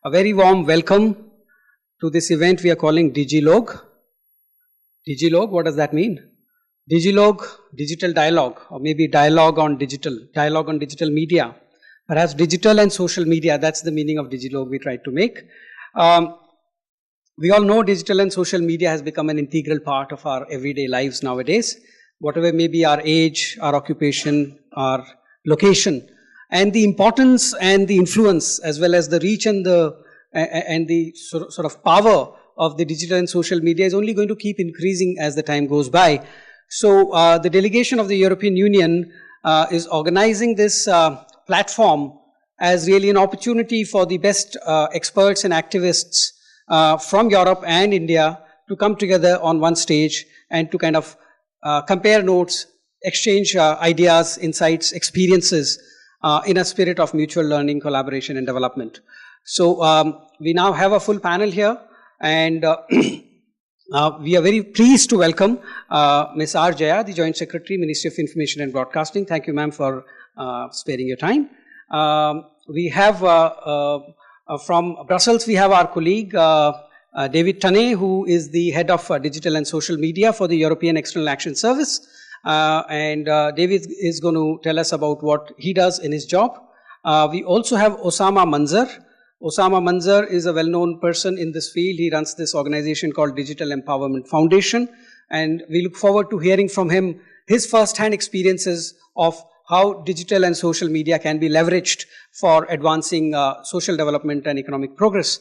A very warm welcome to this event we are calling Digilog. Digilog, what does that mean? Digilog, digital dialogue, or maybe dialogue on digital media. Perhaps digital and social media, that's the meaning of Digilog we tried to make. We all know digital and social media has become an integral part of our everyday lives nowadays. Whatever may be our age, our occupation, our location, and the importance and the influence as well as the reach and the sort of power of the digital and social media is only going to keep increasing as the time goes by. So the delegation of the European Union is organizing this platform as really an opportunity for the best experts and activists from Europe and India to come together on one stage and to kind of compare notes, exchange ideas, insights, experiences in a spirit of mutual learning, collaboration, and development. So we now have a full panel here, and we are very pleased to welcome Ms. R. Jaya, the Joint Secretary, Ministry of Information and Broadcasting. Thank you, ma'am, for sparing your time. We have from Brussels, we have our colleague David Tanney, who is the head of digital and social media for the European External Action Service. And David is going to tell us about what he does in his job. We also have Osama Manzar. Osama Manzar is a well-known person in this field. He runs this organization called Digital Empowerment Foundation. And we look forward to hearing from him his first-hand experiences of how digital and social media can be leveraged for advancing social development and economic progress.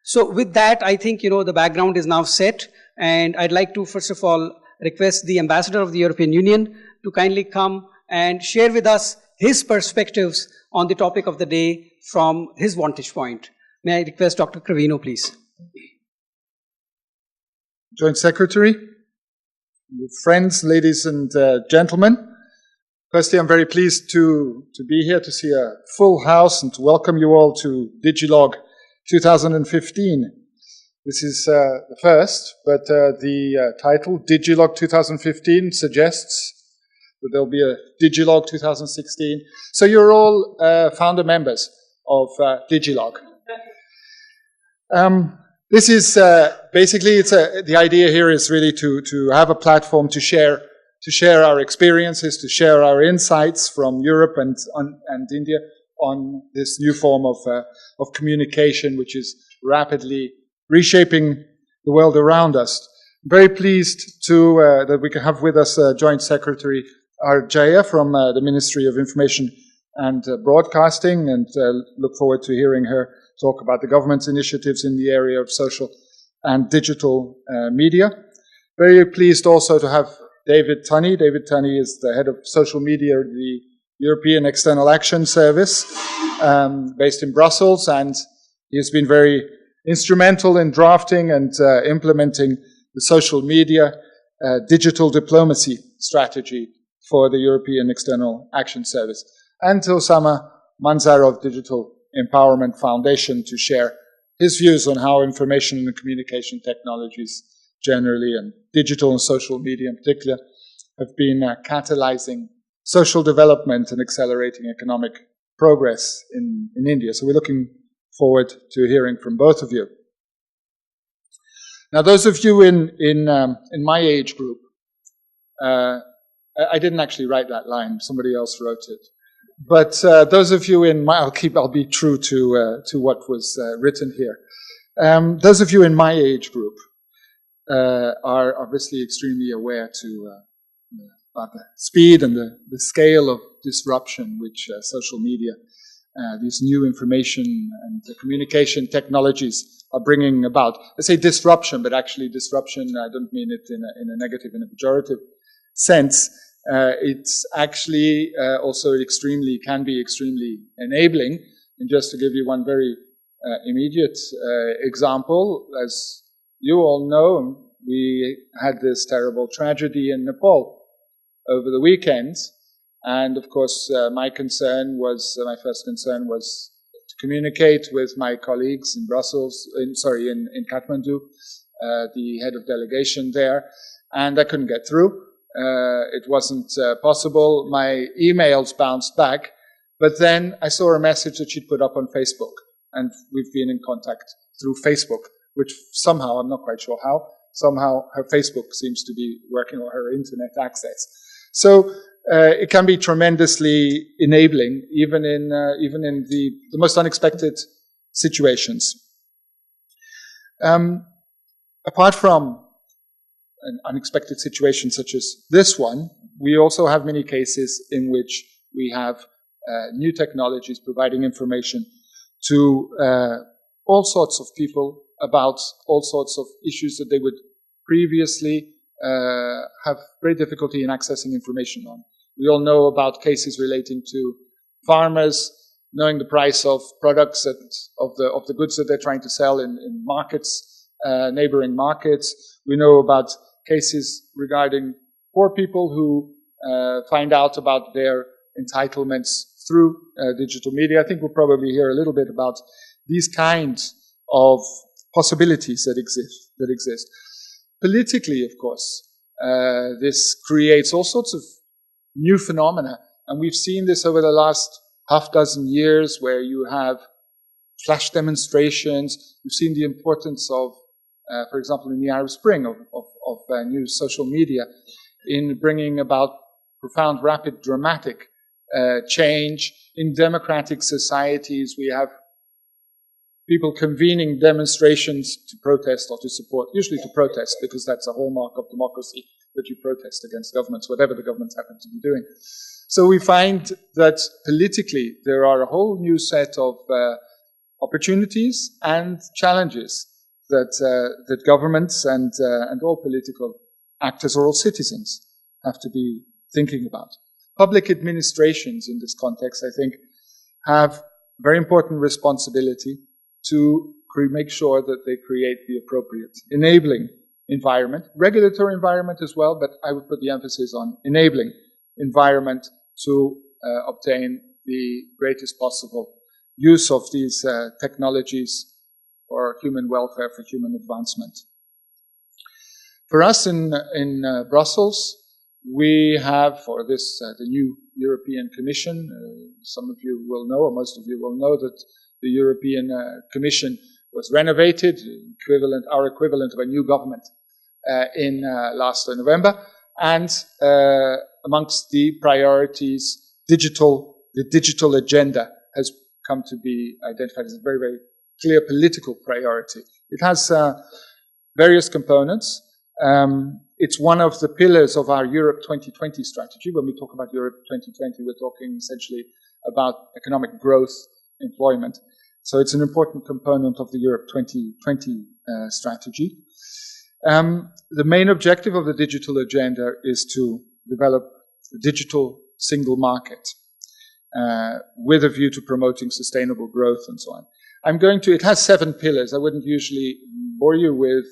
So with that, I think, the background is now set. And I'd like to, first of all, request the Ambassador of the European Union to kindly come and share with us his perspectives on the topic of the day from his vantage point. May I request Dr. Cravino, please. Joint Secretary, friends, ladies and gentlemen. Firstly, I'm very pleased to be here, to see a full house and to welcome you all to Digilog 2015. This is the first, but the title, Digilog 2015, suggests that there'll be a Digilog 2016. So you're all founder members of Digilog. This is basically, the idea here is really to have a platform to share our experiences, to share our insights from Europe and India on this new form of communication, which is rapidly reshaping the world around us. I'm very pleased that we can have with us Joint Secretary R. Jaya from the Ministry of Information and Broadcasting, and look forward to hearing her talk about the government's initiatives in the area of social and digital media. Very pleased also to have David Tanney. David Tanney is the head of social media at the European External Action Service, based in Brussels, and he has been very instrumental in drafting and implementing the social media digital diplomacy strategy for the European External Action Service. And to Osama Manzar of Digital Empowerment Foundation to share his views on how information and communication technologies generally, and digital and social media in particular, have been catalyzing social development and accelerating economic progress in India. So we're looking forward to hearing from both of you. Now, those of you in my age group, I didn't actually write that line; somebody else wrote it. But those of you in my, I'll be true to what was written here. Those of you in my age group are obviously extremely aware about the speed and the scale of disruption which social media, these new information and the communication technologies are bringing about. I say disruption, but actually disruption, I don't mean it in a negative, in a pejorative sense. It's actually also can be extremely enabling. And just to give you one very immediate example, as you all know, we had this terrible tragedy in Nepal over the weekend. And of course, my first concern was to communicate with my colleagues in in Kathmandu, the head of delegation there, and I couldn't get through. It wasn't possible. My emails bounced back, but then I saw a message that she'd put up on Facebook and we've been in contact through Facebook, which somehow, I'm not quite sure how, somehow her Facebook seems to be working, or her internet access. So it can be tremendously enabling, even in the most unexpected situations. Apart from an unexpected situation such as this one, we also have many cases in which we have new technologies providing information to all sorts of people about all sorts of issues that they would previously have great difficulty in accessing information on. We all know about cases relating to farmers knowing the price of products of the goods that they're trying to sell in markets, neighboring markets. We know about cases regarding poor people who find out about their entitlements through digital media. I think we'll probably hear a little bit about these kinds of possibilities that exist. Politically, of course, this creates all sorts of new phenomena, and we've seen this over the last half dozen years, where you have flash demonstrations. We've seen the importance of, for example, in the Arab Spring, of new social media in bringing about profound, rapid, dramatic change. In democratic societies, we have people convening demonstrations to protest or to support, usually to protest, because that's a hallmark of democracy, that you protest against governments, whatever the governments happen to be doing. So we find that politically there are a whole new set of opportunities and challenges that governments and all political actors or all citizens have to be thinking about. Public administrations in this context, I think, have a very important responsibility to make sure that they create the appropriate enabling environment, regulatory environment as well, but I would put the emphasis on enabling environment to obtain the greatest possible use of these technologies for human welfare, for human advancement. For us in Brussels, we have, for this, the new European Commission, some of you will know, or most of you will know, that the European Commission was renovated, our equivalent of a new government, in last November. And amongst the priorities, the digital agenda has come to be identified as a very, very clear political priority. It has various components. It's one of the pillars of our Europe 2020 strategy. When we talk about Europe 2020, we're talking essentially about economic growth, employment. So it's an important component of the Europe 2020 strategy. The main objective of the digital agenda is to develop a digital single market with a view to promoting sustainable growth and so on. It has 7 pillars. I wouldn't usually bore you with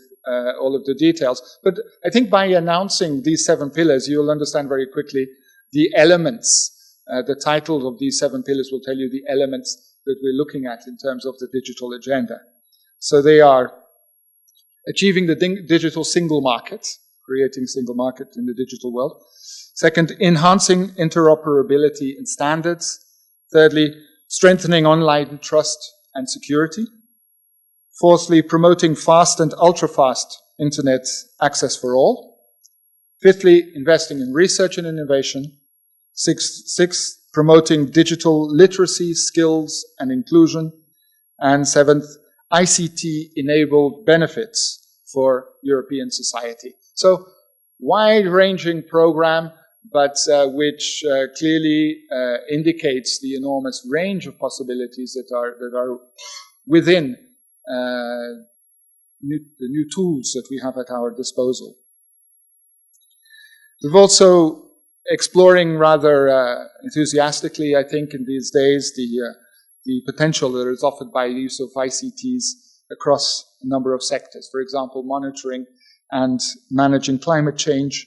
all of the details, but I think by announcing these 7 pillars, you'll understand very quickly the elements. The title of these 7 pillars will tell you the elements that we're looking at in terms of the digital agenda. So they are achieving the digital single market, creating a single market in the digital world. Second, enhancing interoperability and standards. Thirdly, strengthening online trust and security. Fourthly, promoting fast and ultra-fast internet access for all. Fifthly, investing in research and innovation. Sixth, promoting digital literacy, skills, and inclusion. And seventh, ICT-enabled benefits for European society. So, wide-ranging program, but which clearly indicates the enormous range of possibilities that are within the new tools that we have at our disposal. We've also exploring rather enthusiastically, I think, in these days, the potential that is offered by the use of ICTs across a number of sectors. For example, monitoring and managing climate change,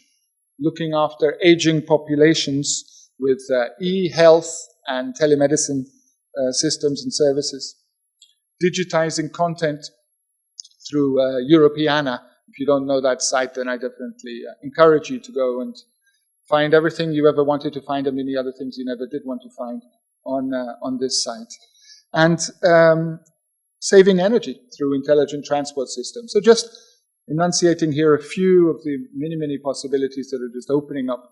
looking after aging populations with e-health and telemedicine systems and services, digitizing content through Europeana. If you don't know that site, then I definitely encourage you to go and find everything you ever wanted to find and many other things you never did want to find on this site. And saving energy through intelligent transport systems. So just enunciating here a few of the many, many possibilities that are just opening up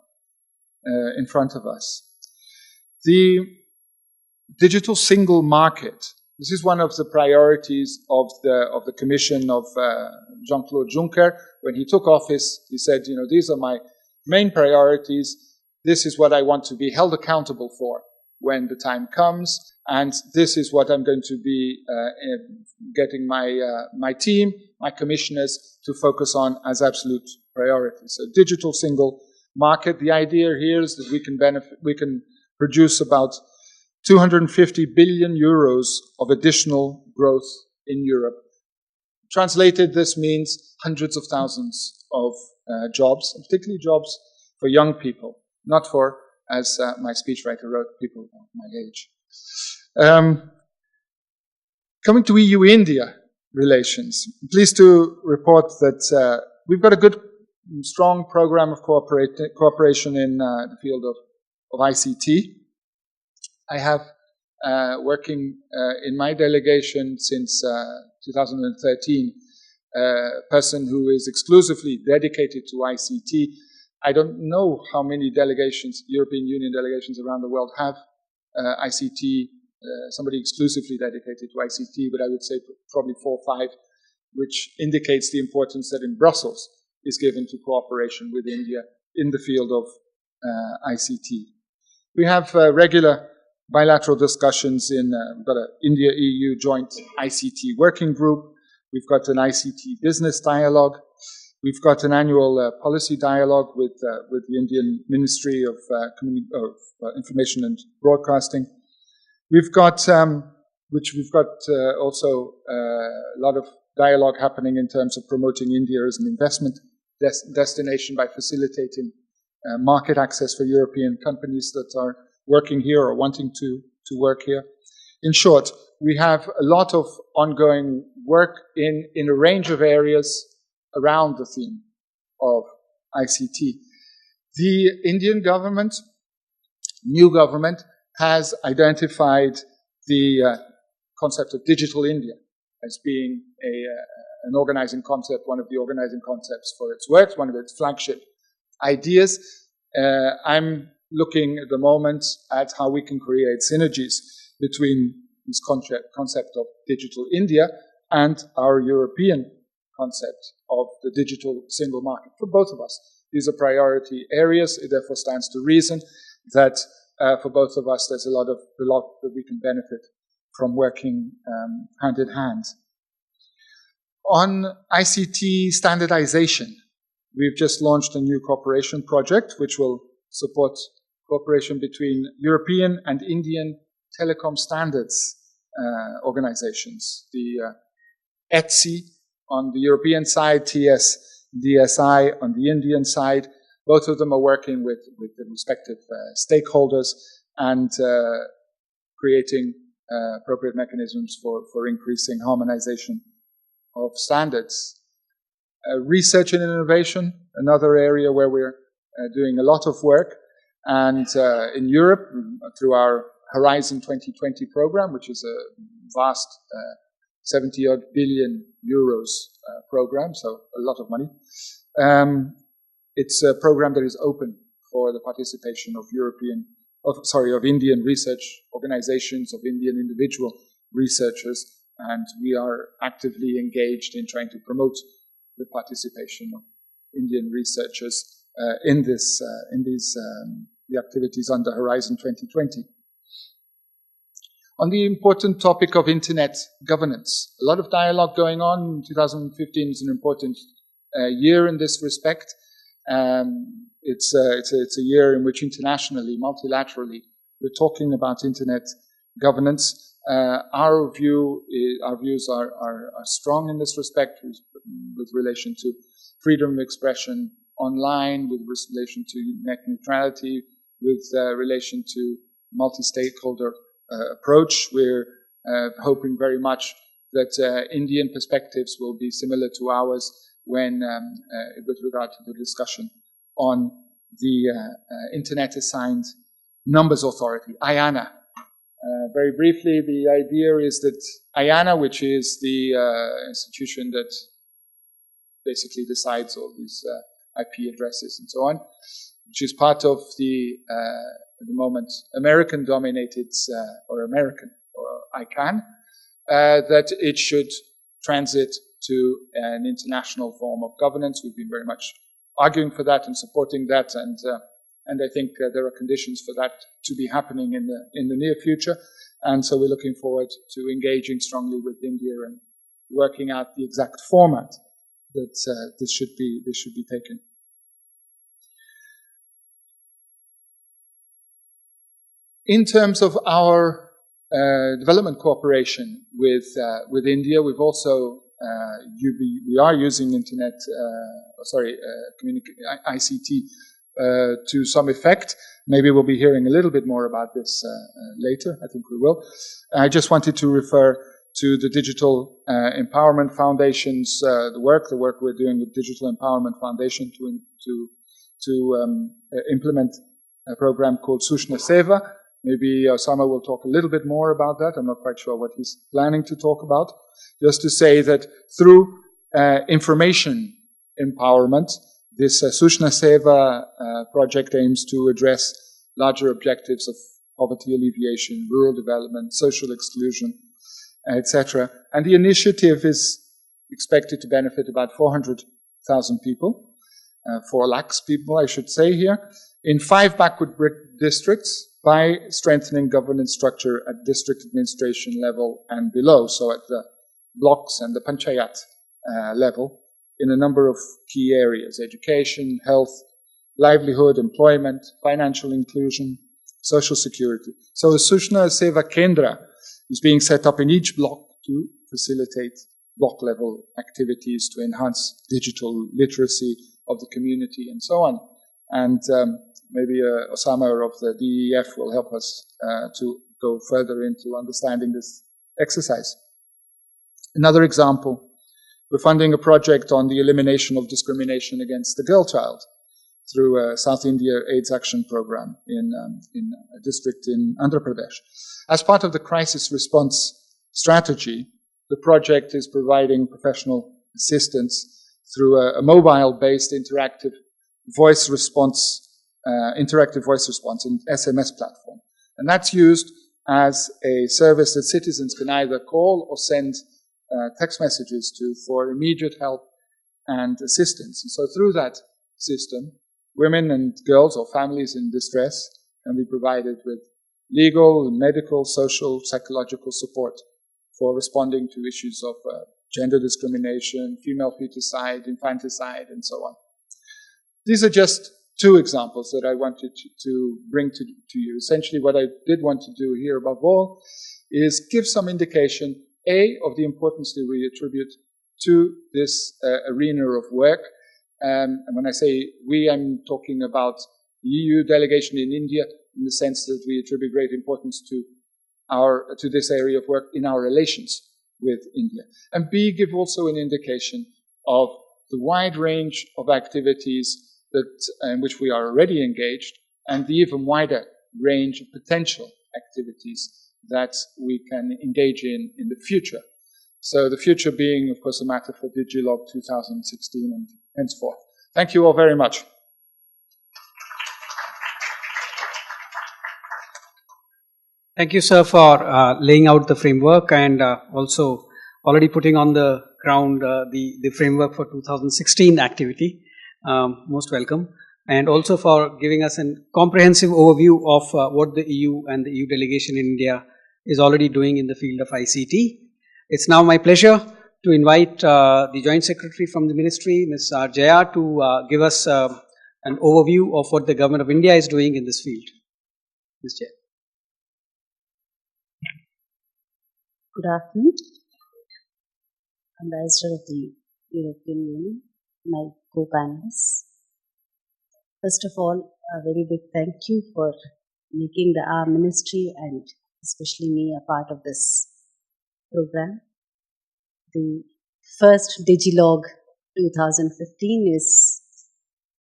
in front of us. The digital single market. This is one of the priorities of the Commission of Jean-Claude Juncker. When he took office, he said, these are my main priorities. This is what I want to be held accountable for when the time comes, and this is what I'm going to be getting my team, my commissioners, to focus on as absolute priorities. So digital single market. The idea here is that we can produce about 250 billion euros of additional growth in Europe. Translated, this means hundreds of thousands of jobs, and particularly jobs for young people, not for, as my speechwriter wrote, people of my age. Coming to EU-India relations, I'm pleased to report that we've got a good, strong program of cooperation in the field of ICT. I have working in my delegation since 2013 a person who is exclusively dedicated to ICT. I don't know how many delegations, European Union delegations around the world have ICT, somebody exclusively dedicated to ICT, but I would say probably 4 or 5, which indicates the importance that in Brussels is given to cooperation with India in the field of ICT. We have regular bilateral discussions we've got an India-EU joint ICT working group. We've got an ICT business dialogue. We've got an annual policy dialogue with the Indian Ministry of Information and Broadcasting. We've got also a lot of dialogue happening in terms of promoting India as an investment destination by facilitating market access for European companies that are working here or wanting to work here. In short, we have a lot of ongoing work in a range of areas around the theme of ICT. The Indian government, new government, has identified the concept of Digital India as being an organizing concept, one of the organizing concepts for its work, one of its flagship ideas. I'm looking at the moment at how we can create synergies between this concept of Digital India and our European concept of the digital single market. For both of us, these are priority areas. It therefore stands to reason that for both of us, there's a lot that we can benefit from working hand in hand. On ICT standardization, we've just launched a new cooperation project which will support cooperation between European and Indian telecom standards organizations. The ETSI on the European side, TSDSI on the Indian side. Both of them are working with the respective stakeholders and creating appropriate mechanisms for increasing harmonization of standards. Research and innovation, another area where we're doing a lot of work. And in Europe, through our Horizon 2020 program, which is a vast 70-odd billion euros program, so a lot of money. It's a program that is open for the participation of Indian research organizations, of Indian individual researchers, and we are actively engaged in trying to promote the participation of Indian researchers in the activities under Horizon 2020. On the important topic of internet governance, a lot of dialogue going on. 2015 is an important year in this respect. It's a year in which internationally, multilaterally, we're talking about internet governance. Our views are strong in this respect with relation to freedom of expression online, with relation to net neutrality, with relation to multi-stakeholder approach. We're hoping very much that Indian perspectives will be similar to ours when, with regard to the discussion on the Internet Assigned Numbers Authority, IANA, Very briefly, the idea is that IANA, which is the institution that basically decides all these IP addresses and so on, which is part of the, at the moment, American-dominated, or ICANN, that it should transit to an international form of governance. We've been very much arguing for that and supporting that, and I think there are conditions for that to be happening in the near future. And so we're looking forward to engaging strongly with India and working out the exact format that this should be taken. In terms of our development cooperation with India, we've also we are using internet, ICT to some effect. Maybe we'll be hearing a little bit more about this later. I think we will. I just wanted to refer to the Digital Empowerment Foundation's the work we're doing with Digital Empowerment Foundation to implement a program called Sushna Seva. Maybe Osama will talk a little bit more about that. I'm not quite sure what he's planning to talk about. Just to say that through information empowerment, this Sushna Seva project aims to address larger objectives of poverty alleviation, rural development, social exclusion, etc. And the initiative is expected to benefit about 400,000 people, 4 lakhs people, I should say here, in 5 backward districts by strengthening governance structure at district administration level and below, so at the blocks and the panchayat level, in a number of key areas: education, health, livelihood, employment, financial inclusion, social security. So a Sushna Seva Kendra is being set up in each block to facilitate block-level activities to enhance digital literacy of the community and so on. And maybe Osama of the DEF will help us to go further into understanding this exercise. Another example, we're funding a project on the elimination of discrimination against the girl child through a South India AIDS Action Program in a district in Andhra Pradesh. As part of the crisis response strategy, the project is providing professional assistance through a mobile-based interactive voice response and SMS platform. And that's used as a service that citizens can either call or send text messages to for immediate help and assistance. And so through that system, women and girls or families in distress can be provided with legal, medical, social, psychological support for responding to issues of gender discrimination, female feticide, infanticide, and so on. These are just 2 examples that I wanted to bring to you. Essentially, what I did want to do here above all is give some indication, A, of the importance that we attribute to this arena of work. And when I say we, I'm talking about the EU delegation in India in the sense that we attribute great importance to this area of work in our relations with India. And B, give also an indication of the wide range of activities in which we are already engaged, and the even wider range of potential activities that we can engage in the future. So the future being, of course, a matter for Digilog 2016 and henceforth. Thank you all very much. Thank you, sir, for laying out the framework and also already putting on the ground the framework for 2016 activity. Most welcome. And also for giving us a comprehensive overview of what the EU and the EU delegation in India is already doing in the field of ICT. It's now my pleasure to invite the Joint Secretary from the Ministry, Ms. R. Jaya, to give us an overview of what the Government of India is doing in this field. Ms. Jaya. Good afternoon. Ambassador of the European Union, my co-panelists. First of all, a very big thank you for making our ministry and especially me a part of this program. The first Digilog 2015 is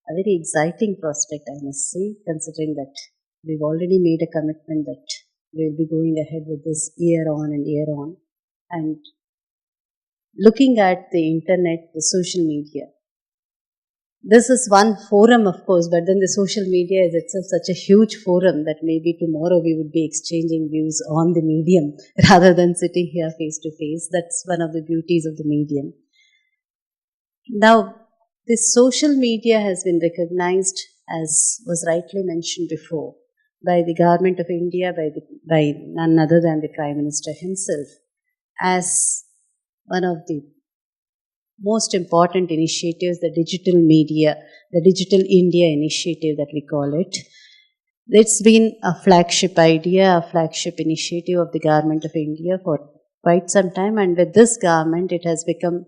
a very exciting prospect, I must say, considering that we've already made a commitment that we'll be going ahead with this year on and year on. And looking at the internet, the social media. This is one forum, of course, but then the social media is itself such a huge forum that maybe tomorrow we would be exchanging views on the medium rather than sitting here face to face. That's one of the beauties of the medium. Now, this social media has been recognized, as was rightly mentioned before, by the Government of India, by none other than the Prime Minister himself, as one of the most important initiatives, the digital media, the Digital India initiative that we call it. It's been a flagship idea, a flagship initiative of the Government of India for quite some time, and with this government it has become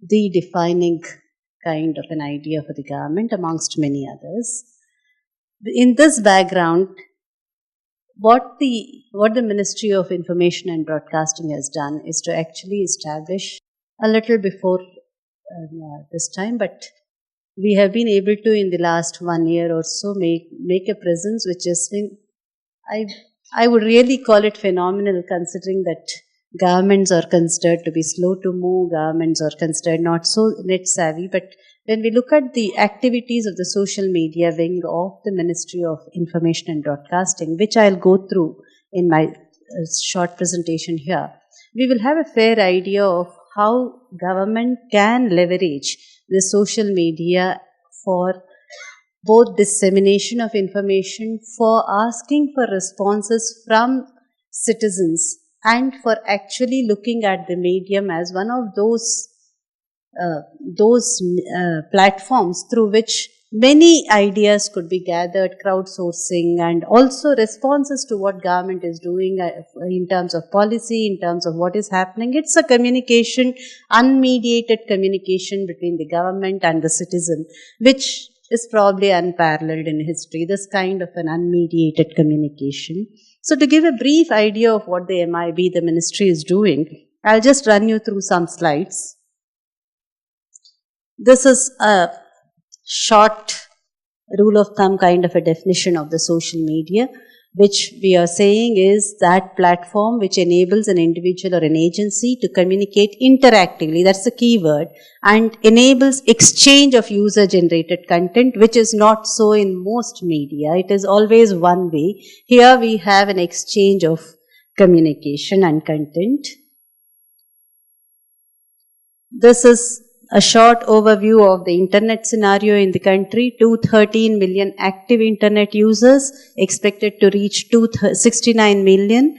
the defining kind of an idea for the government amongst many others. In this background, what the Ministry of Information and Broadcasting has done is to actually establish a little before this time, but we have been able to in the last 1 year or so make a presence which has been, I would really call it phenomenal, considering that governments are considered to be slow to move, governments are considered not so net savvy, but when we look at the activities of the social media wing of the Ministry of Information and Broadcasting, which I'll go through in my short presentation here, we will have a fair idea of how government can leverage the social media for both dissemination of information, for asking for responses from citizens, and for actually looking at the medium as one of those platforms through which many ideas could be gathered, crowdsourcing, and also responses to what government is doing in terms of policy, in terms of what is happening. It's a communication, unmediated communication between the government and the citizen, which is probably unparalleled in history, this kind of an unmediated communication. So to give a brief idea of what the MIB, the ministry, is doing, I'll just run you through some slides. This is a short rule of thumb kind of a definition of the social media, which we are saying is that platform which enables an individual or an agency to communicate interactively, that's the key word, and enables exchange of user-generated content, which is not so in most media. It is always one way. Here we have an exchange of communication and content. This is a short overview of the internet scenario in the country. 213 million active internet users, expected to reach 69 million.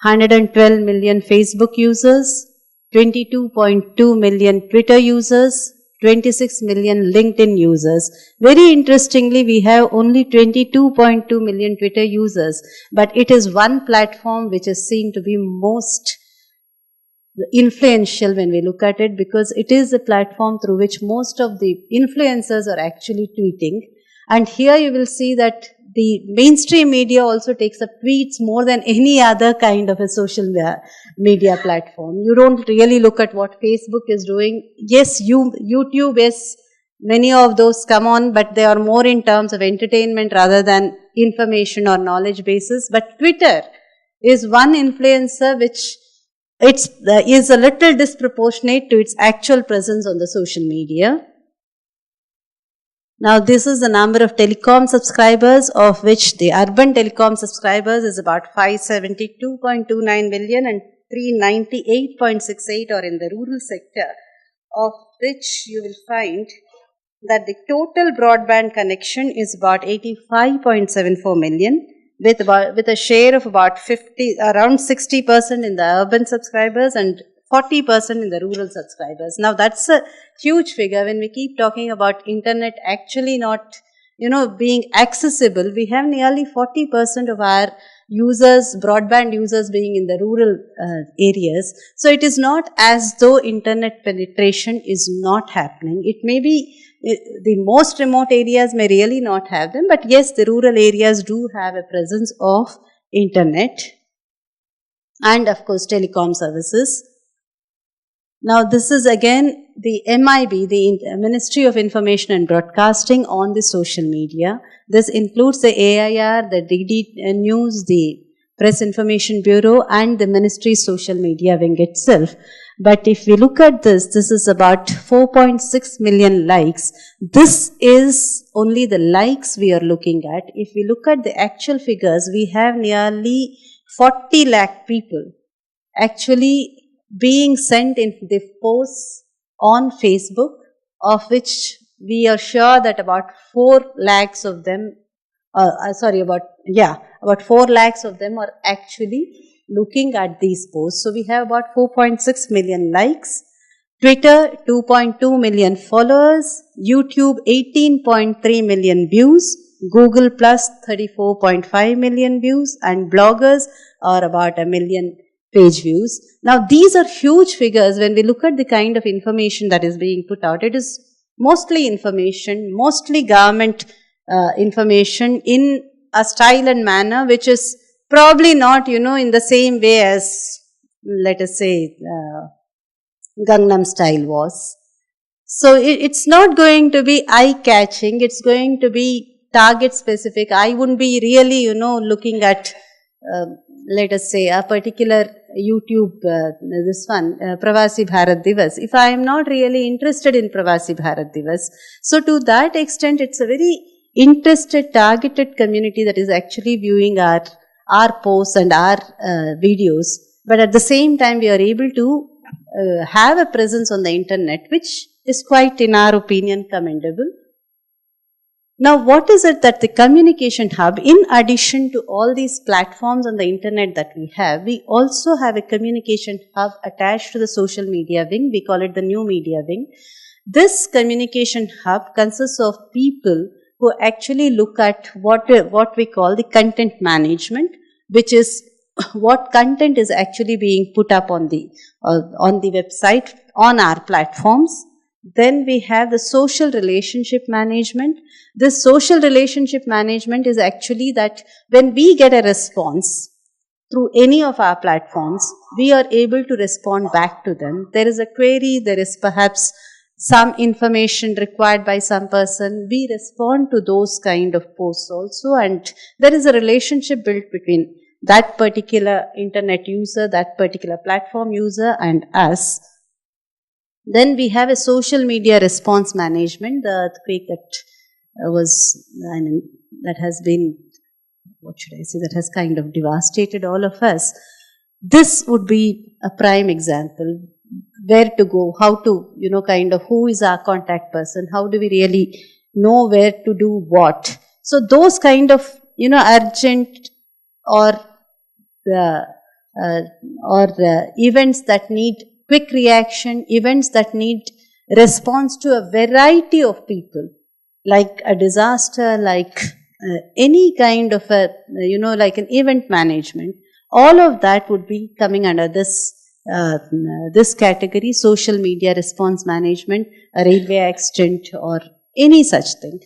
112 million Facebook users, 22.2 million Twitter users, 26 million LinkedIn users. Very interestingly, we have only 22.2 million Twitter users, but it is one platform which is seen to be most influential when we look at it, because it is the platform through which most of the influencers are actually tweeting. And here you will see that the mainstream media also takes up tweets more than any other kind of a social media platform. You don't really look at what Facebook is doing. Yes, YouTube, yes, many of those come on, but they are more in terms of entertainment rather than information or knowledge basis. But Twitter is one influencer which is a little disproportionate to its actual presence on the social media. Now this is the number of telecom subscribers, of which the urban telecom subscribers is about 572.29 million and 398.68 are in the rural sector, of which you will find that the total broadband connection is about 85.74 million. With a share of about around 60% in the urban subscribers and 40% in the rural subscribers. Now that's a huge figure. When we keep talking about internet actually not, being accessible, we have nearly 40% of our users, broadband users, being in the rural areas. So it is not as though internet penetration is not happening. It may be the most remote areas may really not have them, but yes, the rural areas do have a presence of internet and of course telecom services. Now this is again the MIB, the Ministry of Information and Broadcasting on the social media. This includes the AIR, the DD News, the Press Information Bureau and the Ministry's social media wing itself. But if we look at this is about 4.6 million likes. This is only the likes we are looking at. If we look at the actual figures, we have nearly 40 lakh people actually being sent in the posts on Facebook, of which we are sure that about 4 lakhs of them, about 4 lakhs of them are actually looking at these posts. So we have about 4.6 million likes, Twitter 2.2 million followers, YouTube 18.3 million views, Google Plus 34.5 million views, and bloggers are about 1 million page views. Now these are huge figures. When we look at the kind of information that is being put out, it is mostly information, mostly government information in a style and manner which is probably not, in the same way as, let us say, Gangnam Style was. So it's not going to be eye-catching. It's going to be target-specific. I wouldn't be really, looking at, let us say, a particular YouTube, Pravasi Bharat Divas, if I am not really interested in Pravasi Bharat Divas. So to that extent, it's a very interested, targeted community that is actually viewing our posts and our videos. But at the same time, we are able to have a presence on the internet, which is quite, in our opinion, commendable. Now, what is it that the communication hub, in addition to all these platforms on the internet that we have, we also have a communication hub attached to the social media wing. We call it the new media wing. This communication hub consists of people who actually look at what we call the content management, which is what content is actually being put up on the website, on our platforms. Then we have the social relationship management. This social relationship management is actually that when we get a response through any of our platforms, we are able to respond back to them. There is a query, there is perhaps some information required by some person. We respond to those kind of posts also, and there is a relationship built between that particular internet user, that particular platform user, and us. Then we have a social media response management. The earthquake that has been, that has kind of devastated all of us. This would be a prime example. Where to go, how to, who is our contact person, how do we really know where to do what. So those kind of, urgent or events that need quick reaction, events that need response to a variety of people, like a disaster, like any kind of like an event management, all of that would be coming under this category, social media response management, a railway accident or any such thing.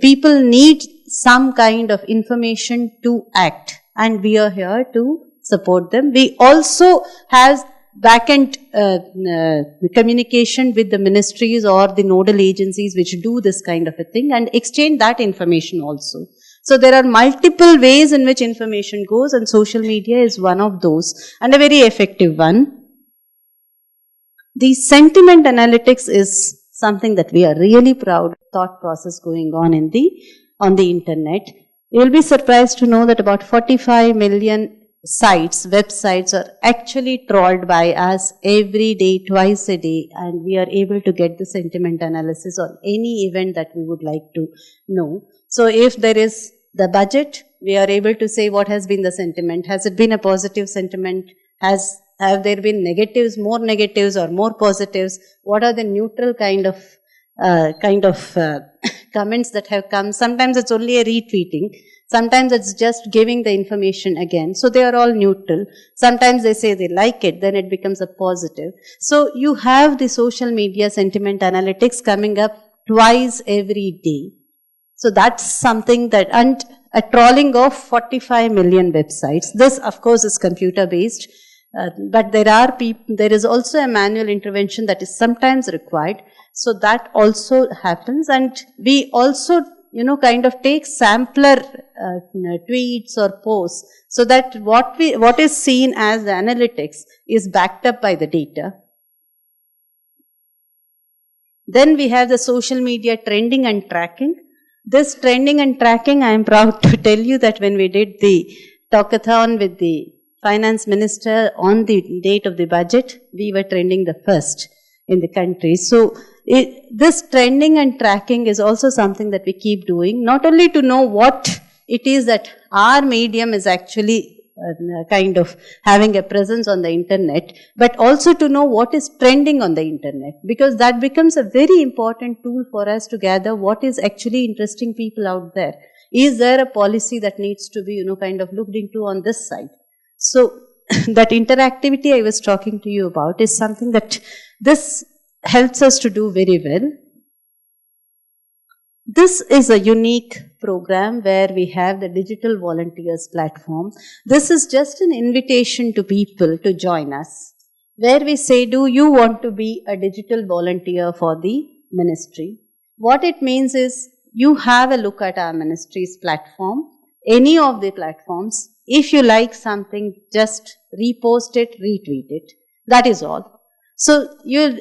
People need some kind of information to act, and we are here to support them. We also have back-end communication with the ministries or the nodal agencies which do this kind of a thing and exchange that information also. So there are multiple ways in which information goes, and social media is one of those, and a very effective one. The sentiment analytics is something that we are really proud of, thought process going on on the internet. You'll be surprised to know that about 45 million sites, websites are actually trawled by us every day, twice a day, and we are able to get the sentiment analysis on any event that we would like to know. So if there is the budget, we are able to say what has been the sentiment. Has it been a positive sentiment? Have there been negatives, more negatives or more positives? What are the neutral kind of comments that have come? Sometimes it's only a retweeting. Sometimes it's just giving the information again. So they are all neutral. Sometimes they say they like it, then it becomes a positive. So you have the social media sentiment analytics coming up twice every day. So that's something that, and a trawling of 45 million websites. This, of course, is computer based. But there is also a manual intervention that is sometimes required. So that also happens, and we also, kind of take sampler tweets or posts, so that what is seen as the analytics is backed up by the data. Then we have the social media trending and tracking. This trending and tracking, I am proud to tell you that when we did the talkathon with the finance minister on the date of the budget, we were trending the first in the country. So this trending and tracking is also something that we keep doing, not only to know what it is that our medium is actually kind of having a presence on the internet, but also to know what is trending on the internet, because that becomes a very important tool for us to gather what is actually interesting people out there. Is there a policy that needs to be, kind of looked into on this side? So that interactivity I was talking to you about is something that this helps us to do very well. This is a unique program where we have the Digital Volunteers platform. This is just an invitation to people to join us, where we say, do you want to be a digital volunteer for the ministry? What it means is, you have a look at our ministry's platform, any of the platforms. If you like something, just repost it, retweet it. That is all. So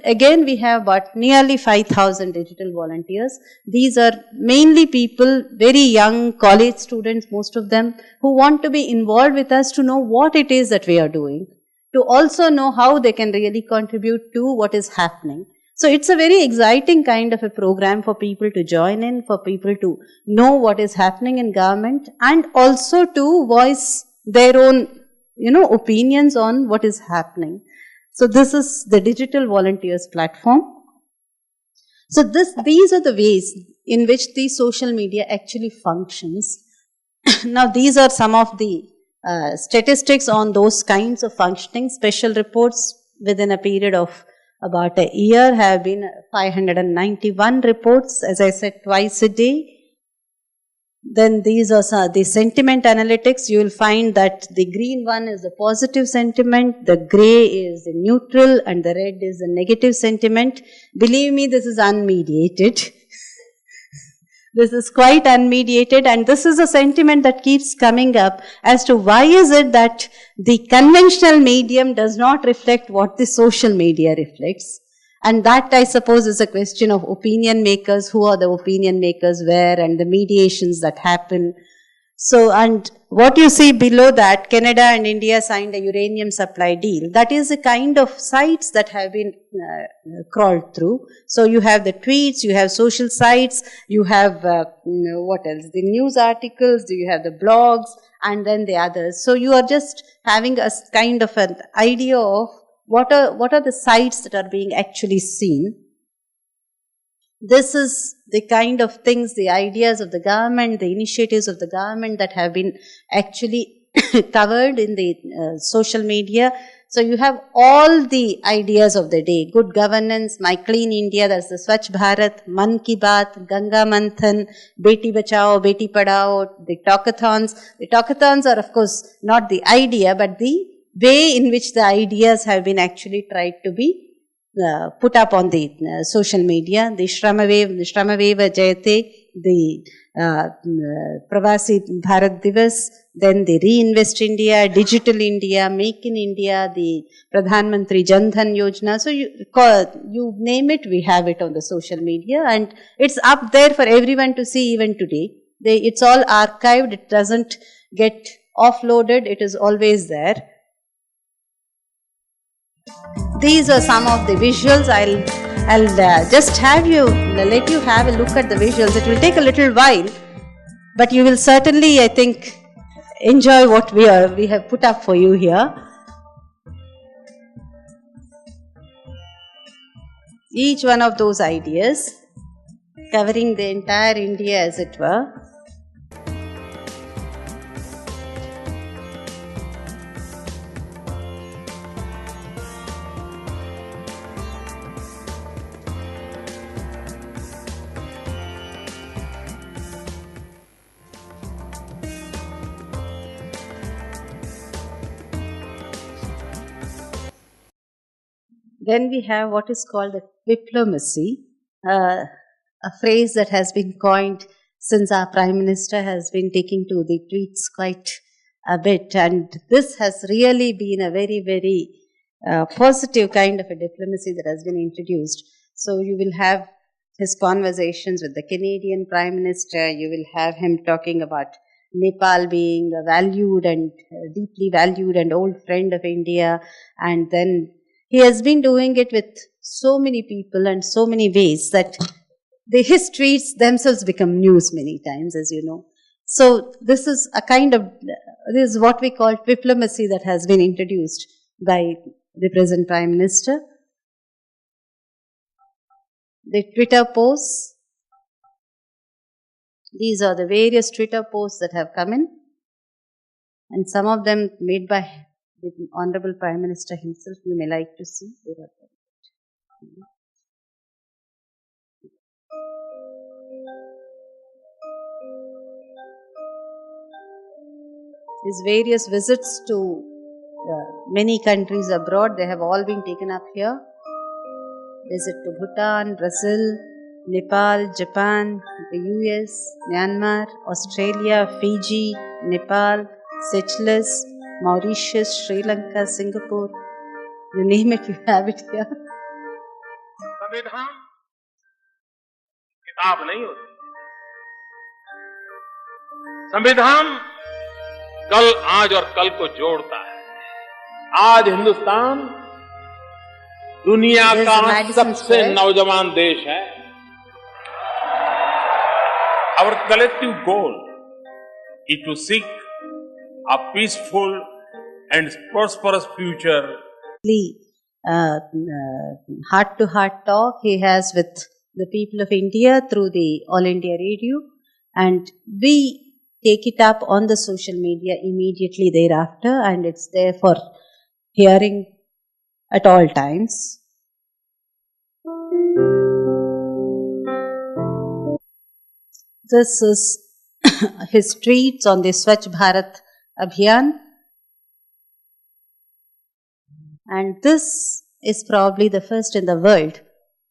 again, we have about nearly 5,000 digital volunteers. These are mainly people, very young college students, most of them, who want to be involved with us to know what it is that we are doing, to also know how they can really contribute to what is happening. So it's a very exciting kind of a program for people to join in, for people to know what is happening in government, and also to voice their own, opinions on what is happening. So this is the Digital Volunteers platform. So these are the ways in which the social media actually functions. Now these are some of the statistics on those kinds of functioning. Special reports within a period of about a year have been 591 reports, as I said, twice a day. Then these are the sentiment analytics. You will find that the green one is the positive sentiment, the grey is the neutral, and the red is the negative sentiment. Believe me, this is unmediated. This is quite unmediated, and this is a sentiment that keeps coming up as to why is it that the conventional medium does not reflect what the social media reflects. And that, I suppose, is a question of opinion makers. Who are the opinion makers where, and the mediations that happen. So, and what you see below that, Canada and India signed a uranium supply deal. That is the kind of sites that have been crawled through. So you have the tweets, you have social sites, you have, what else? The news articles, you have the blogs, and then the others. So you are just having a kind of an idea of what are the sites that are being actually seen. This is the kind of things, the ideas of the government, the initiatives of the government that have been actually covered in the social media. So you have all the ideas of the day: good governance, My Clean India, that's the Swachh Bharat, Man Ki Baat, Ganga Manthan, Beti Bachao, Beti Padhao, the talkathons. The talkathons are, of course, not the idea, but the way in which the ideas have been actually tried to be put up on the social media. The Shramaveva Jayate, the Pravasi Bharat Divas, then the Reinvest India, Digital India, Make in India, the Pradhan Mantri Jan Dhan Yojana. So you name it, we have it on the social media, and it's up there for everyone to see even today. It's all archived, it doesn't get offloaded, it is always there. These are some of the visuals. I'll just let you have a look at the visuals. It will take a little while, but you will certainly, I think, enjoy what we have put up for you here. Each one of those ideas covering the entire India, as it were. then we have what is called the diplomacy, a phrase that has been coined since our Prime Minister has been taking to the tweets quite a bit. And this has really been a very, very positive kind of a diplomacy that has been introduced. So you will have his conversations with the Canadian Prime Minister, you will have him talking about Nepal being a valued and deeply valued and old friend of India, and then he has been doing it with so many people and so many ways that his tweets themselves become news many times, as you know. So this is a kind of, this is what we call diplomacy that has been introduced by the present Prime Minister. The Twitter posts, these are the various Twitter posts that have come in, and some of them made by the Honorable Prime Minister himself. You may like to see. His various visits to many countries abroad, they have all been taken up here. Visit to Bhutan, Brazil, Nepal, Japan, the US, Myanmar, Australia, Fiji, Nepal, Seychelles, Mauritius, Sri Lanka, Singapore. You name it, you have it here. संविधान किताब नहीं होती. संविधान कल, आज और कल को जोड़ता है. आज हिंदुस्तान दुनिया का सबसे नौजवान देश है. Our collective goal is to seek a peaceful and prosperous future. Heart-to-heart talk he has with the people of India through the All India Radio, and we take it up on the social media immediately thereafter, and it's there for hearing at all times. This is his tweets on the Swachh Bharat Abhiyan. And this is probably the first in the world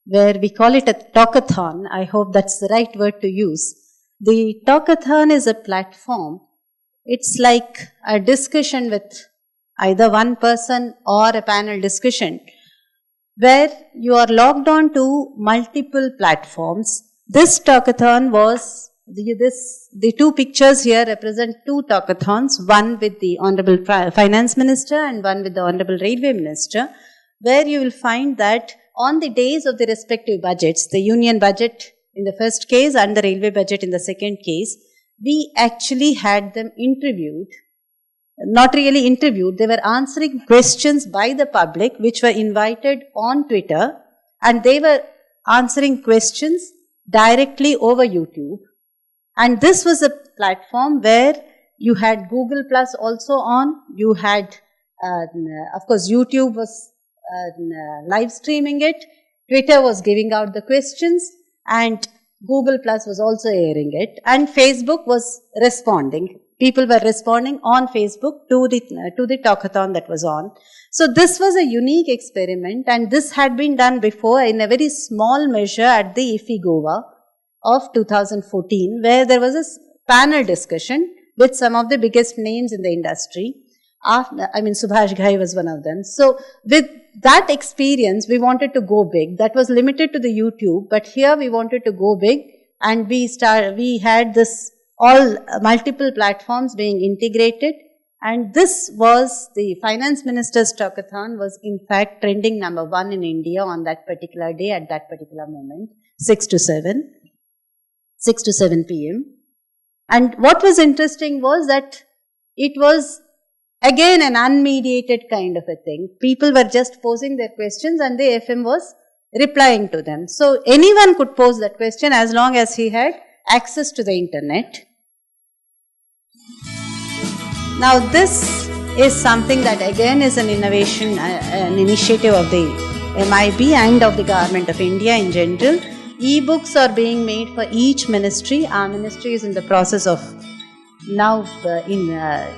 where we call it a talkathon. I hope that's the right word to use. The talkathon is a platform. It's like a discussion with either one person or a panel discussion where you are logged on to multiple platforms. This talkathon was, the two pictures here represent two talkathons, one with the Honorable Finance Minister and one with the Honorable Railway Minister, where you will find that on the days of the respective budgets, the union budget in the first case and the railway budget in the second case, we actually had them interviewed. Not really interviewed, they were answering questions by the public which were invited on Twitter, and they were answering questions directly over YouTube. And this was a platform where you had Google Plus also on, you had, of course, YouTube was live streaming it, Twitter was giving out the questions, and Google Plus was also airing it, and Facebook was responding. People were responding on Facebook to the talkathon that was on. So this was a unique experiment, and this had been done before in a very small measure at the IFFI Goa of 2014, where there was a panel discussion with some of the biggest names in the industry. Subhash Ghai was one of them. So with that experience, we wanted to go big. That was limited to the YouTube, but here we wanted to go big, and we had this all multiple platforms being integrated, and this was the Finance Minister's talkathon was in fact trending number 1 in India on that particular day at that particular moment, 6 to 7 p.m. And what was interesting was that it was again an unmediated kind of a thing. People were just posing their questions and the FM was replying to them. So anyone could pose that question as long as he had access to the internet. Now this is something that again is an innovation, an initiative of the MIB and of the Government of India in general. E-books are being made for each ministry. Our ministry is in the process of now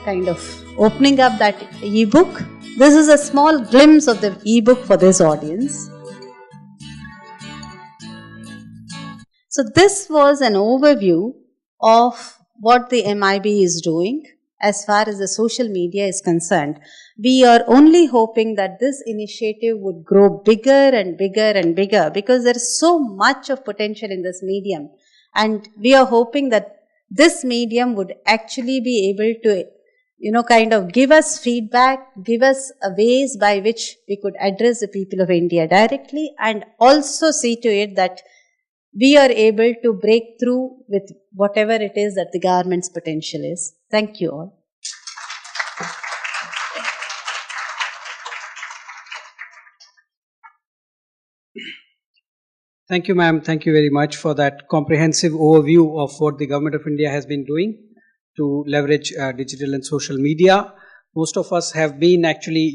kind of opening up that e-book, This is a small glimpse of the ebook for this audience. So this was an overview of what the MIB is doing as far as the social media is concerned. We are only hoping that this initiative would grow bigger and bigger and bigger, because there is so much of potential in this medium. And we are hoping that this medium would actually be able to, kind of give us feedback, give us ways by which we could address the people of India directly, and also see to it that we are able to break through with whatever it is that the government's potential is. Thank you all. Thank you, ma'am. Thank you very much for that comprehensive overview of what the Government of India has been doing to leverage digital and social media. Most of us have been actually,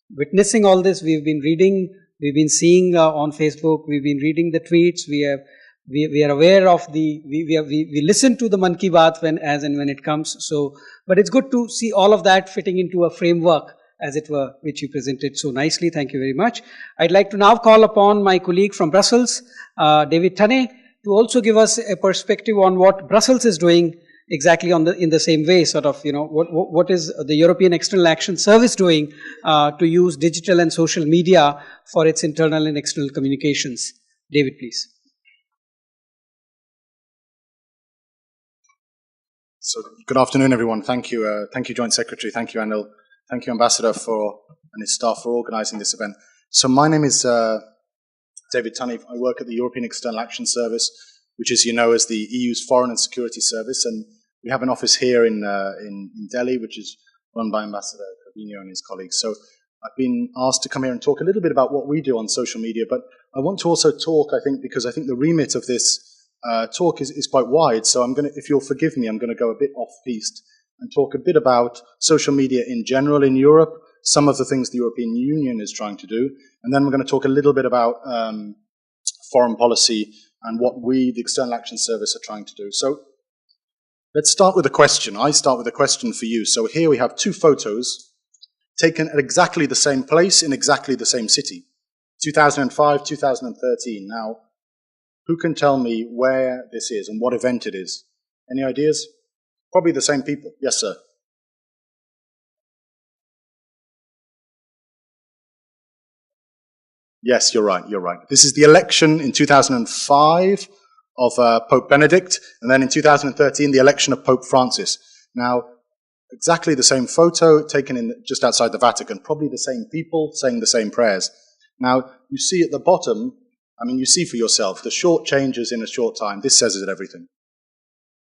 witnessing all this. We've been reading, we've been seeing on Facebook, we've been reading the tweets. We are aware of we listen to the Mann Ki Baat when it comes. So, but it's good to see all of that fitting into a framework, as it were, which you presented so nicely. Thank you very much. I'd like to now call upon my colleague from Brussels, David Tanney, to also give us a perspective on what Brussels is doing exactly in the same way, sort of, what is the European External Action Service doing to use digital and social media for its internal and external communications. David, please. So, good afternoon, everyone. Thank you. Thank you, Joint Secretary. Thank you, Anil. Thank you, Ambassador, and his staff for organising this event. So my name is David Tanney. I work at the European External Action Service, which, as you know, is the EU's Foreign and Security Service. And we have an office here in Delhi, which is run by Ambassador Calvino and his colleagues. So I've been asked to come here and talk a little bit about what we do on social media. But I want to also talk, because I think the remit of this talk is quite wide. So if you'll forgive me, I'm going to go a bit off-piste and talk a bit about social media in general in Europe, some of the things the European Union is trying to do, and then we're going to talk a little bit about foreign policy and what we, the External Action Service, are trying to do. So let's start with a question. I start with a question for you. So here we have two photos taken at exactly the same place in exactly the same city, 2005, 2013. Now, who can tell me where this is and what event it is? Any ideas? Probably the same people. Yes, sir. Yes, you're right. You're right. This is the election in 2005 of Pope Benedict, and then in 2013, the election of Pope Francis. Now, exactly the same photo taken in just outside the Vatican, probably the same people saying the same prayers. Now, you see at the bottom, you see for yourself, the short changes in a short time. This says it everything.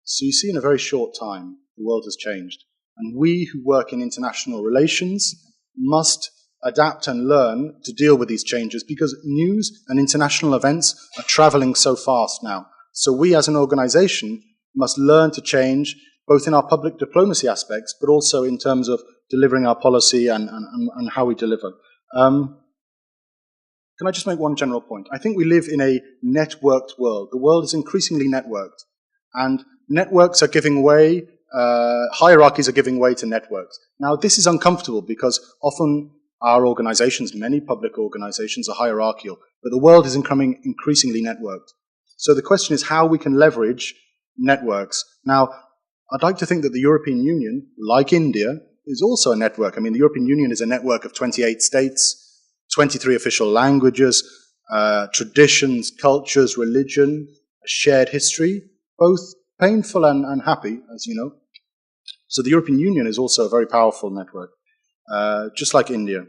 So you see in a very short time, the world has changed. And we who work in international relations must adapt and learn to deal with these changes, because news and international events are traveling so fast now. So we as an organization must learn to change, both in our public diplomacy aspects, but also in terms of delivering our policy and how we deliver. Can I just make one general point? I think we live in a networked world. The world is increasingly networked. And networks are giving way, hierarchies are giving way to networks. Now, this is uncomfortable because often our organizations, many public organizations, are hierarchical, but the world is becoming increasingly networked. So the question is how we can leverage networks. Now, I'd like to think that the European Union, like India, is also a network. The European Union is a network of 28 states, 23 official languages, traditions, cultures, religion, a shared history, both painful and happy, as you know. So the European Union is also a very powerful network, just like India.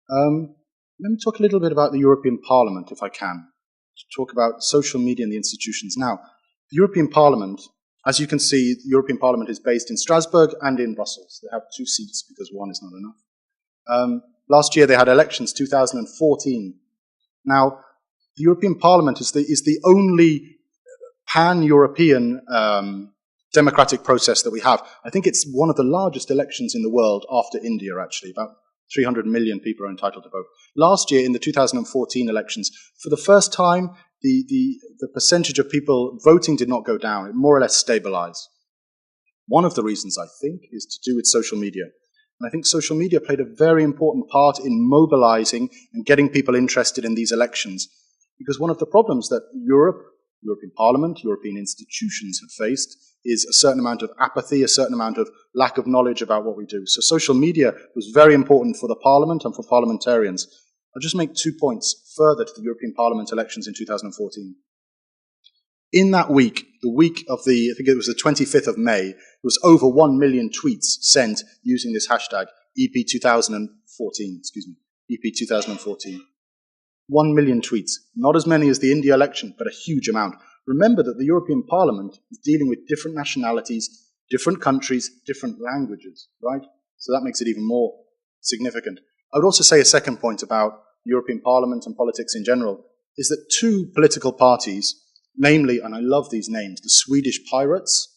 Let me talk a little bit about the European Parliament, if I can, to talk about social media and the institutions. Now, the European Parliament, as you can see, the European Parliament is based in Strasbourg and in Brussels. They have 2 seats because one is not enough. Last year they had elections, 2014. Now, the European Parliament is the only pan-European democratic process that we have. I think it's one of the largest elections in the world after India, actually. About 300 million people are entitled to vote. Last year, in the 2014 elections, for the first time, the percentage of people voting did not go down. It more or less stabilized. One of the reasons, I think, is to do with social media. And I think social media played a very important part in mobilizing and getting people interested in these elections. Because one of the problems that European Parliament, European institutions have faced is a certain amount of apathy, a certain amount of lack of knowledge about what we do. So social media was very important for the Parliament and for parliamentarians. I'll just make 2 points further to the European Parliament elections in 2014. In that week, the week of I think it was the 25th of May, there was over 1 million tweets sent using this hashtag, EP2014, EP2014. 1 million tweets. Not as many as the India election, but a huge amount. Remember that the European Parliament is dealing with different nationalities, different countries, different languages, right? So that makes it even more significant. I would also say a second point about European Parliament and politics in general, is that two political parties, namely, and I love these names, the Swedish Pirates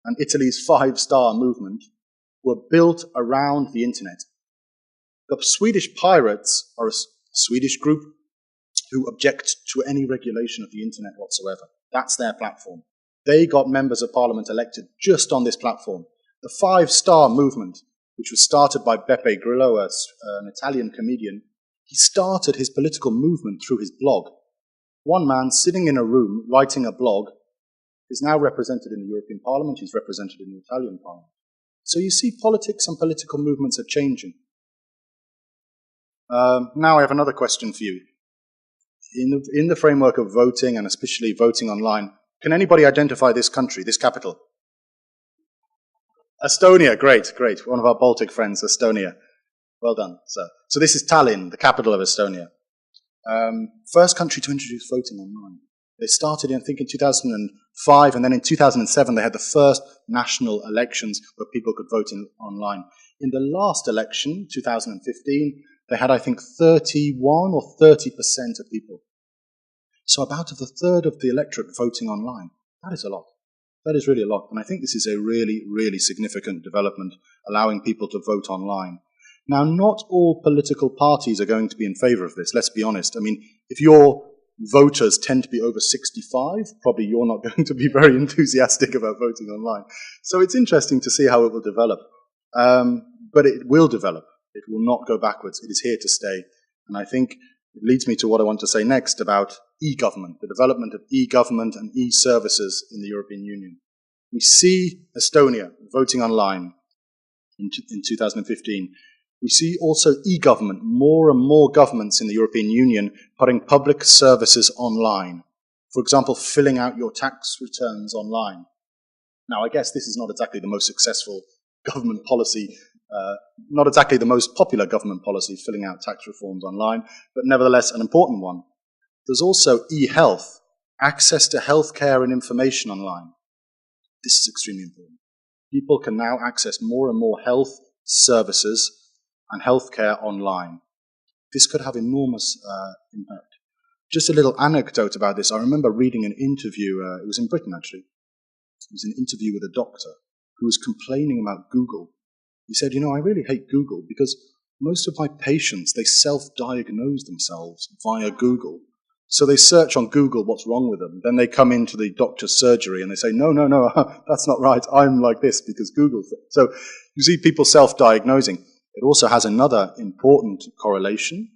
and Italy's Five Star Movement, were built around the internet. The Swedish Pirates are a Swedish group who object to any regulation of the internet whatsoever. That's their platform. They got members of parliament elected just on this platform. The Five Star Movement, which was started by Beppe Grillo, an Italian comedian, he started his political movement through his blog. One man sitting in a room writing a blog is now represented in the European Parliament, he's represented in the Italian Parliament. So you see politics and political movements are changing. Now I have another question for you. In the framework of voting, and especially voting online, can anybody identify this country, this capital? Estonia, great. One of our Baltic friends, Estonia. Well done, sir. So this is Tallinn, the capital of Estonia. First country to introduce voting online. They started, I think, in 2005, and then in 2007 they had the first national elections where people could vote online. In the last election, 2015, they had, I think, 31 or 30% of people. So about a third of the electorate voting online. That is a lot. That is really a lot. And I think this is a really, really significant development, allowing people to vote online. Now, not all political parties are going to be in favor of this, let's be honest. I mean, if your voters tend to be over 65, probably you're not going to be very enthusiastic about voting online. So it's interesting to see how it will develop. But it will develop. It will not go backwards. It is here to stay. And I think it leads me to what I want to say next about e-government, the development of e-government and e-services in the European Union. We see Estonia voting online in 2015. We see also e-government, more and more governments in the European Union putting public services online. For example, filling out your tax returns online. Now, I guess this is not exactly the most successful government policy, not exactly the most popular government policy, filling out tax reforms online, but nevertheless an important one. There's also e-health, access to healthcare and information online. This is extremely important. People can now access more and more health services and healthcare online. This could have enormous impact. Just a little anecdote about this. I remember reading an interview, it was in Britain actually. It was an interview with a doctor who was complaining about Google. He said, you know, I really hate Google because most of my patients, they self-diagnose themselves via Google. So they search on Google what's wrong with them. Then they come into the doctor's surgery and they say, no, that's not right. I'm like this because Google. So you see people self-diagnosing. It also has another important correlation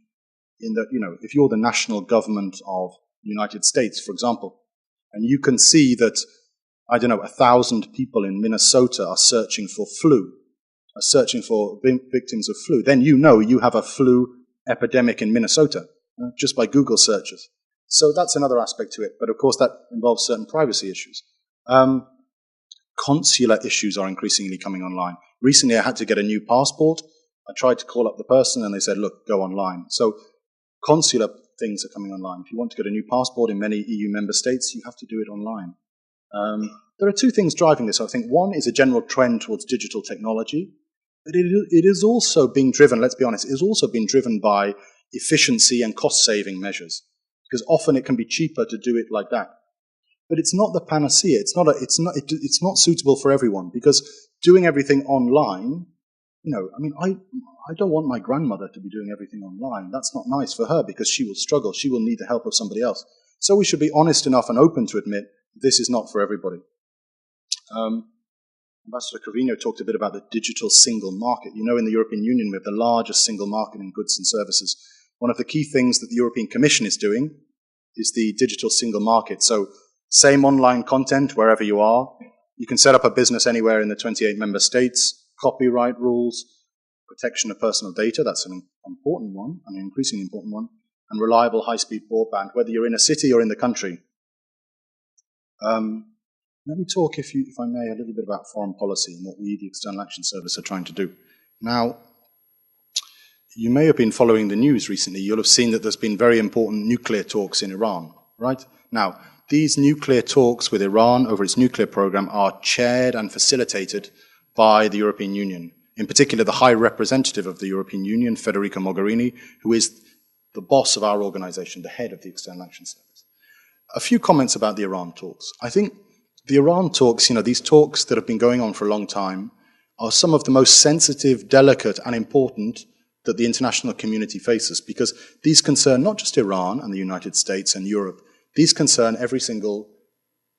in that, you know, if you're the national government of the United States, for example, and you can see that, I don't know, 1,000 people in Minnesota are searching for flu, are searching for victims of flu, then you know you have a flu epidemic in Minnesota just by Google searches. So that's another aspect to it. But of course, that involves certain privacy issues. Consular issues are increasingly coming online. Recently, I had to get a new passport. I tried to call up the person and they said, look, go online. So consular things are coming online. If you want to get a new passport in many EU member states, you have to do it online. There are two things driving this. I think one is a general trend towards digital technology, but it is also being driven, let's be honest, it is also being driven by efficiency and cost-saving measures, because often it can be cheaper to do it like that. But it's not the panacea. It's not suitable for everyone, because doing everything online, you know, I mean, I don't want my grandmother to be doing everything online. That's not nice for her because she will struggle. She will need the help of somebody else. So we should be honest enough and open to admit this is not for everybody. Ambassador Covino talked a bit about the digital single market. You know, in the European Union, we have the largest single market in goods and services. One of the key things that the European Commission is doing is the digital single market. So, same online content wherever you are. You can set up a business anywhere in the 28 member states. Copyright rules, protection of personal data, that's an important one, an increasingly important one, and reliable high-speed broadband, whether you're in a city or in the country. Let me talk, if I may, a little bit about foreign policy and what we, the External Action Service, are trying to do. Now, you may have been following the news recently. You'll have seen that there's been very important nuclear talks in Iran, right? Now, these nuclear talks with Iran over its nuclear program are chaired and facilitated by the European Union. In particular, the High Representative of the European Union, Federica Mogherini, who is the boss of our organization, the head of the External Action Service. A few comments about the Iran talks. I think the Iran talks, these talks that have been going on for a long time, are some of the most sensitive, delicate, and important that the international community faces, because these concern not just Iran and the United States and Europe, these concern every single,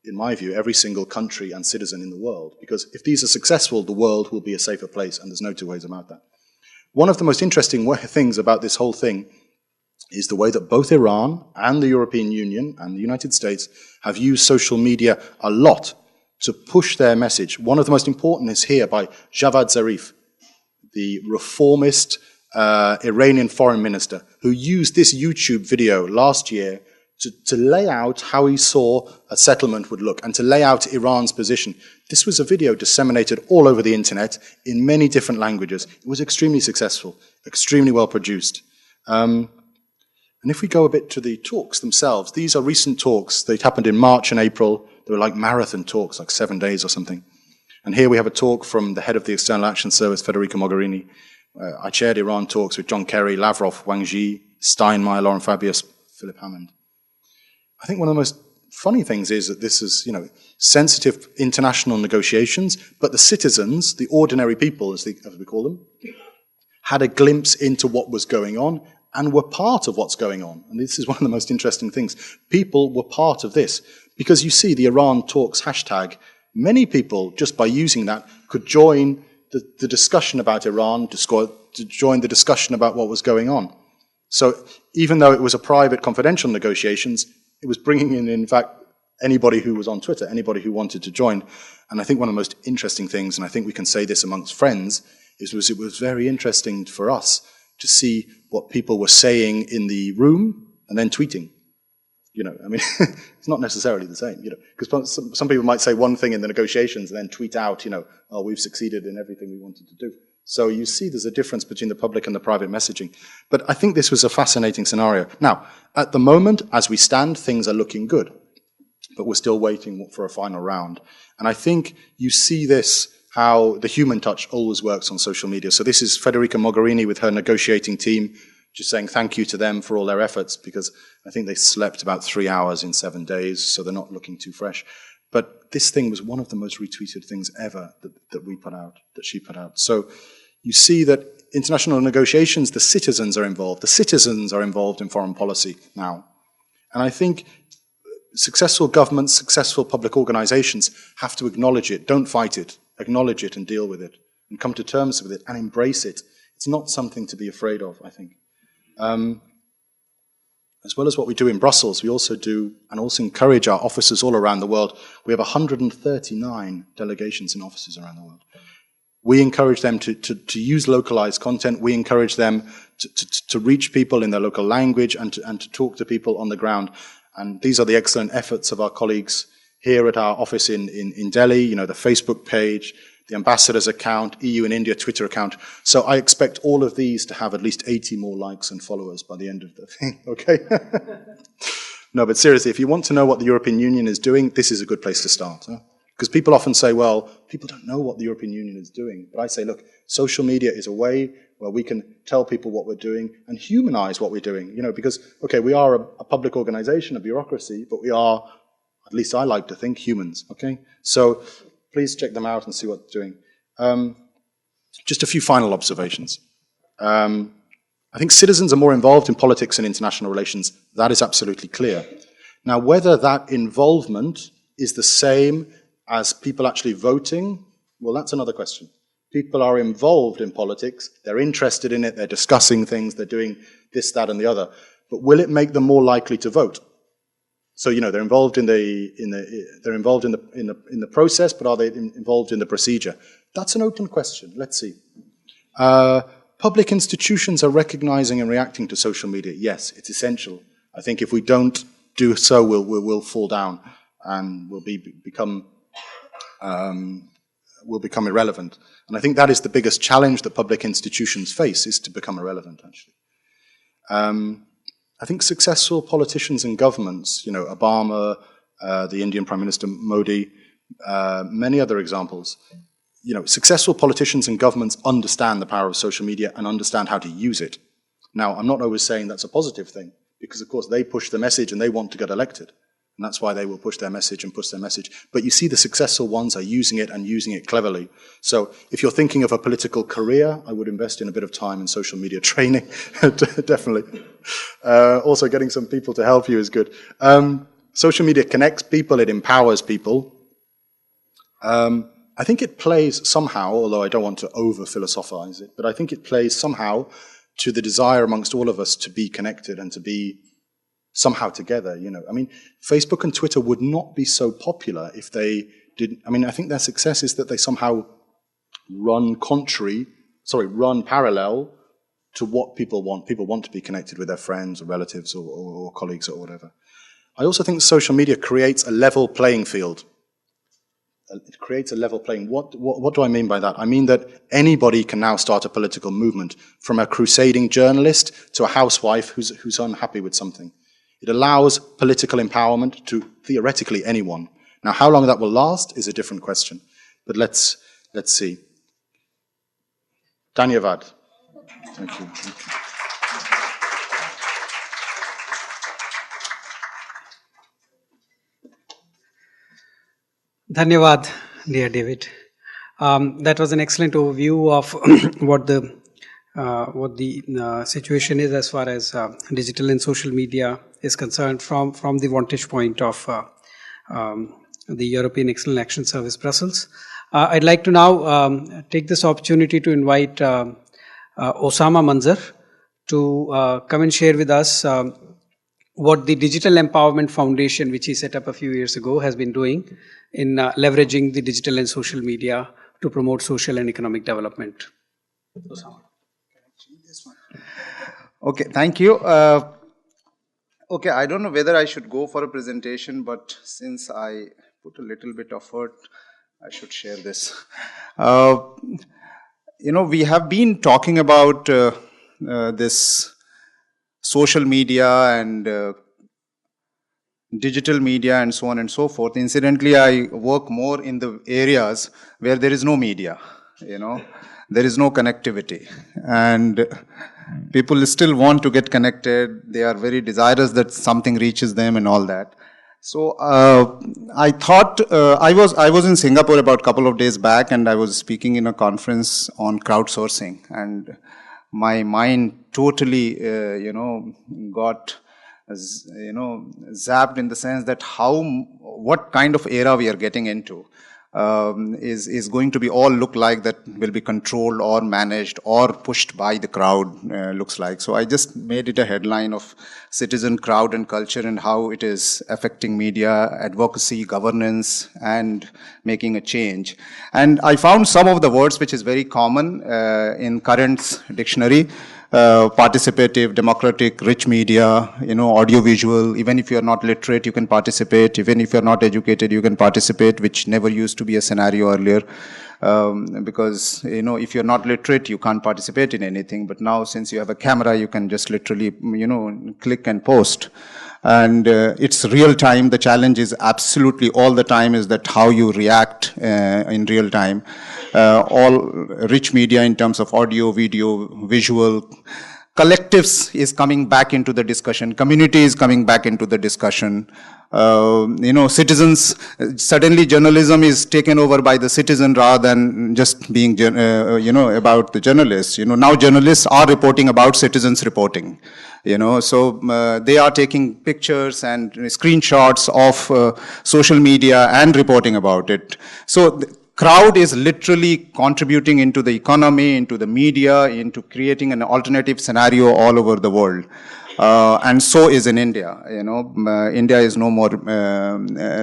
in my view, every single country and citizen in the world. Because if these are successful, the world will be a safer place, and there's no two ways about that. One of the most interesting things about this whole thing is the way that both Iran and the European Union and the United States have used social media a lot to push their message. One of the most important is here by Javad Zarif, the reformist Iranian foreign minister, who used this YouTube video last year to lay out how he saw a settlement would look and to lay out Iran's position. This was a video disseminated all over the internet in many different languages. It was extremely successful, extremely well produced. And if we go a bit to the talks themselves, these are recent talks. They happened in March and April. They were like marathon talks, like 7 days or something. And here we have a talk from the head of the External Action Service, Federica Mogherini. I chaired Iran talks with John Kerry, Lavrov, Wang Yi, Steinmeier, Laurent Fabius, Philip Hammond. I think one of the most funny things is that this is, sensitive international negotiations, but the citizens, the ordinary people, as we call them, had a glimpse into what was going on and were part of what's going on. And this is one of the most interesting things. People were part of this. Because you see the Iran Talks hashtag, many people, just by using that, could join the discussion about Iran, to join the discussion about what was going on. So even though it was a private, confidential negotiations, it was bringing in fact, anybody who was on Twitter, anybody who wanted to join. And I think one of the most interesting things, and I think we can say this amongst friends, it was very interesting for us to see what people were saying in the room and then tweeting. It's not necessarily the same, because some people might say one thing in the negotiations and then tweet out, oh, we've succeeded in everything we wanted to do. So you see there's a difference between the public and the private messaging. But I think this was a fascinating scenario. Now, at the moment, as we stand, things are looking good, but we're still waiting for a final round. And I think you see this, how the human touch always works on social media. So this is Federica Mogherini with her negotiating team, just saying thank you to them for all their efforts, because I think they slept about 3 hours in 7 days, so they're not looking too fresh. But this thing was one of the most retweeted things ever that we put out, that she put out. So you see that international negotiations, the citizens are involved. The citizens are involved in foreign policy now. And I think successful governments, successful public organizations have to acknowledge it, don't fight it, acknowledge it and deal with it, and come to terms with it and embrace it. It's not something to be afraid of, I think. As well as what we do in Brussels, we also do and also encourage our offices all around the world. We have 139 delegations in offices around the world. We encourage them to use localized content. We encourage them to reach people in their local language and to talk to people on the ground. And these are the excellent efforts of our colleagues here at our office in Delhi, the Facebook page, the ambassador's account, EU and India Twitter account. So I expect all of these to have at least 80 more likes and followers by the end of the thing, okay? No, but seriously, if you want to know what the European Union is doing, this is a good place to start. Because people often say, well, people don't know what the European Union is doing. But I say, look, social media is a way where we can tell people what we're doing and humanize what we're doing. Because, okay, we are a public organization, a bureaucracy, but we are, at least I like to think, humans, okay? So please check them out and see what they're doing. Just a few final observations. I think citizens are more involved in politics and international relations. That is absolutely clear. Now, whether that involvement is the same as people actually voting Well, that's another question. People are involved in politics, they're interested in it, they're discussing things, they're doing this, that, and the other. But will it make them more likely to vote? So, you know, they're involved in the process, but are they involved in the procedure? That's an open question. Let's see. Public institutions are recognizing and reacting to social media. Yes, it's essential. I think if we don't do so, we'll fall down and we'll become irrelevant. And I think that is the biggest challenge that public institutions face, is to become irrelevant, actually. I think successful politicians and governments, you know, Obama, the Indian Prime Minister Modi, many other examples, you know, successful politicians and governments understand the power of social media and understand how to use it. Now, I'm not always saying that's a positive thing, because of course they push the message and they want to get elected. And that's why they will push their message and push their message. But you see the successful ones are using it and using it cleverly. So if you're thinking of a political career, I would invest in a bit of time in social media training, definitely. Also getting some people to help you is good. Social media connects people, it empowers people. I think it plays somehow, although I don't want to over-philosophize it, but I think it plays somehow to the desire amongst all of us to be connected and to be somehow together, you know. I mean, Facebook and Twitter would not be so popular if they didn't. I mean, I think their success is that they somehow run parallel to what people want. People want to be connected with their friends or relatives or colleagues or whatever. I also think social media creates a level playing field. It creates a level playing. What do I mean by that? I mean that anybody can now start a political movement, from a crusading journalist to a housewife who's unhappy with something. It allows political empowerment to theoretically anyone. Now, how long that will last is a different question. But let's see. Dhanyavad. Thank you. Dhanyavad, dear David. That was an excellent overview of what the situation is as far as digital and social media is concerned from the vantage point of the European External Action Service, Brussels. I'd like to now take this opportunity to invite Osama Manzar to come and share with us what the Digital Empowerment Foundation, which he set up a few years ago, has been doing in leveraging the digital and social media to promote social and economic development. Osama. Okay, thank you. Okay, I don't know whether I should go for a presentation, but since I put a little bit of effort, I should share this. You know, we have been talking about this social media and digital media and so on and so forth. Incidentally, I work more in the areas where there is no media, you know, there is no connectivity, and people still want to get connected. They are very desirous that something reaches them and all that. So I thought, I was in Singapore about a couple of days back, and I was speaking in a conference on crowdsourcing, and my mind totally, you know, got, you know, zapped in the sense that what kind of era we are getting into is going to be all look like that will be controlled or managed or pushed by the crowd, looks like. So I just made it a headline of citizen, crowd and culture and how it is affecting media, advocacy, governance and making a change. And I found some of the words which is very common in Current's dictionary. Participative, democratic, rich media, you know, audiovisual. Even if you're not literate, you can participate. Even if you're not educated, you can participate, which never used to be a scenario earlier. Because, you know, if you're not literate, you can't participate in anything. But now, since you have a camera, you can just literally, you know, click and post. And it's real time. The challenge is absolutely all the time is that how you react in real time. All rich media in terms of audio, video, visual. Collectives is coming back into the discussion. Community is coming back into the discussion. You know, citizens, suddenly journalism is taken over by the citizen rather than just being, you know, about the journalists. You know, now journalists are reporting about citizens reporting. You know, so they are taking pictures and screenshots of social media and reporting about it. So crowd is literally contributing into the economy, into the media, into creating an alternative scenario all over the world. And so is in India. India is no more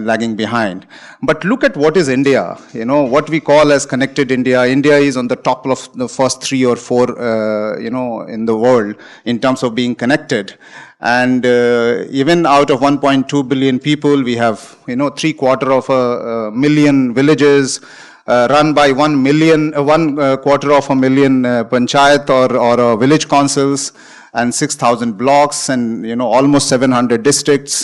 lagging behind. But look at what is India. What we call as connected India. India is on the top of the first 3 or 4, in the world in terms of being connected. And even out of 1.2 billion people, we have, 3/4 of a million villages. Run by 1/4 of a million panchayat or village councils, and 6,000 blocks, and almost 700 districts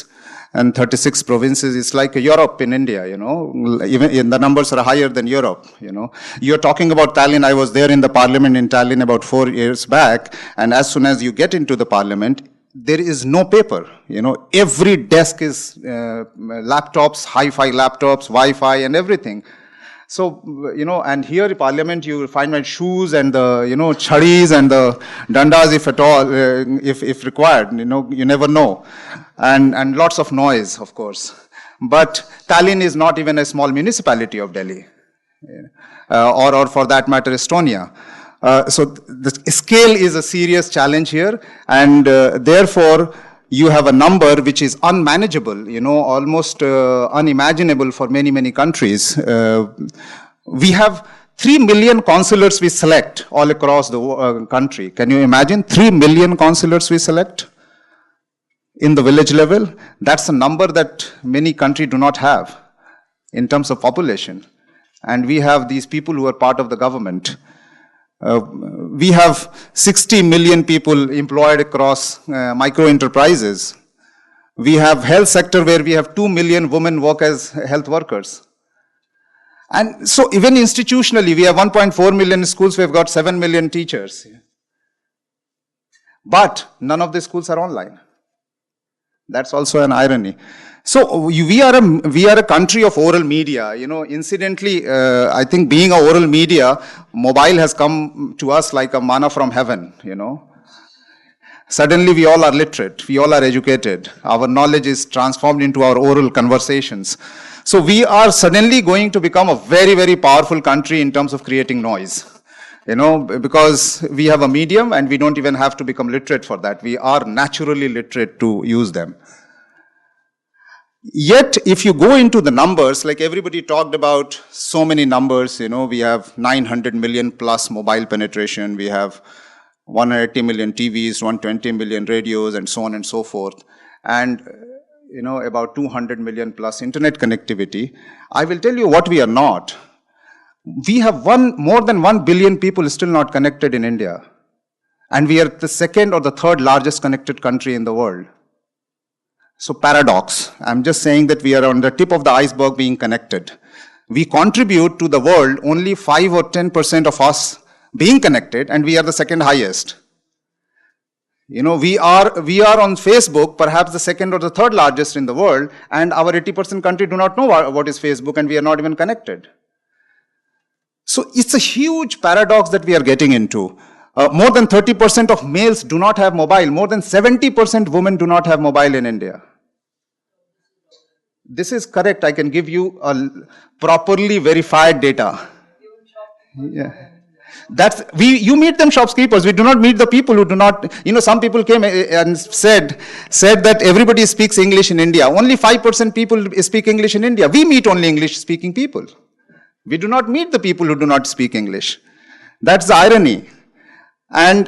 and 36 provinces. It's like Europe in India. Even the numbers are higher than Europe. You're talking about Tallinn. I was there in the parliament in Tallinn about 4 years back, and as soon as you get into the parliament, there is no paper. Every desk is laptops, hi-fi laptops, Wi-Fi, and everything. So, and here in Parliament, you find my shoes and the, chadis and the dandas, if at all, if required, you never know. And lots of noise, of course. But Tallinn is not even a small municipality of Delhi, or for that matter, Estonia. So the scale is a serious challenge here, and therefore, you have a number which is unmanageable, almost unimaginable for many, many countries. We have 3 million consulars we select all across the country. Can you imagine 3 million consulars we select in the village level? That's a number that many countries do not have in terms of population. And we have these people who are part of the government. We have 60 million people employed across micro enterprises. We have health sector where we have 2 million women work as health workers. And so even institutionally, we have 1.4 million schools, we've got 7 million teachers. But none of the schools are online. That's also an irony. So we are a country of oral media. Incidentally, I think being a oral media, mobile has come to us like a manna from heaven, Suddenly we all are literate, we all are educated. Our knowledge is transformed into our oral conversations. So we are suddenly going to become a very, very powerful country in terms of creating noise. Because we have a medium and we don't even have to become literate for that. We are naturally literate to use them. Yet, if you go into the numbers, like everybody talked about so many numbers, we have 900 million plus mobile penetration, we have 180 million TVs, 120 million radios, and so on and so forth, and, about 200 million plus internet connectivity. I will tell you what we are not. We have more than 1 billion people still not connected in India, and we are the second or the third largest connected country in the world. So paradox, I'm just saying that we are on the tip of the iceberg being connected. We contribute to the world only 5 or 10% of us being connected, and we are the second highest. We are on Facebook, perhaps the second or the third largest in the world, and our 80% country do not know what is Facebook, and we are not even connected. So it's a huge paradox that we are getting into. More than 30% of males do not have mobile. More than 70% women do not have mobile in India. This is correct. I can give you a properly verified data. Yeah. You meet them shopkeepers. We do not meet the people who do not. Some people came and said that everybody speaks English in India. Only 5% people speak English in India. We meet only English-speaking people. We do not meet the people who do not speak English. That's the irony. And,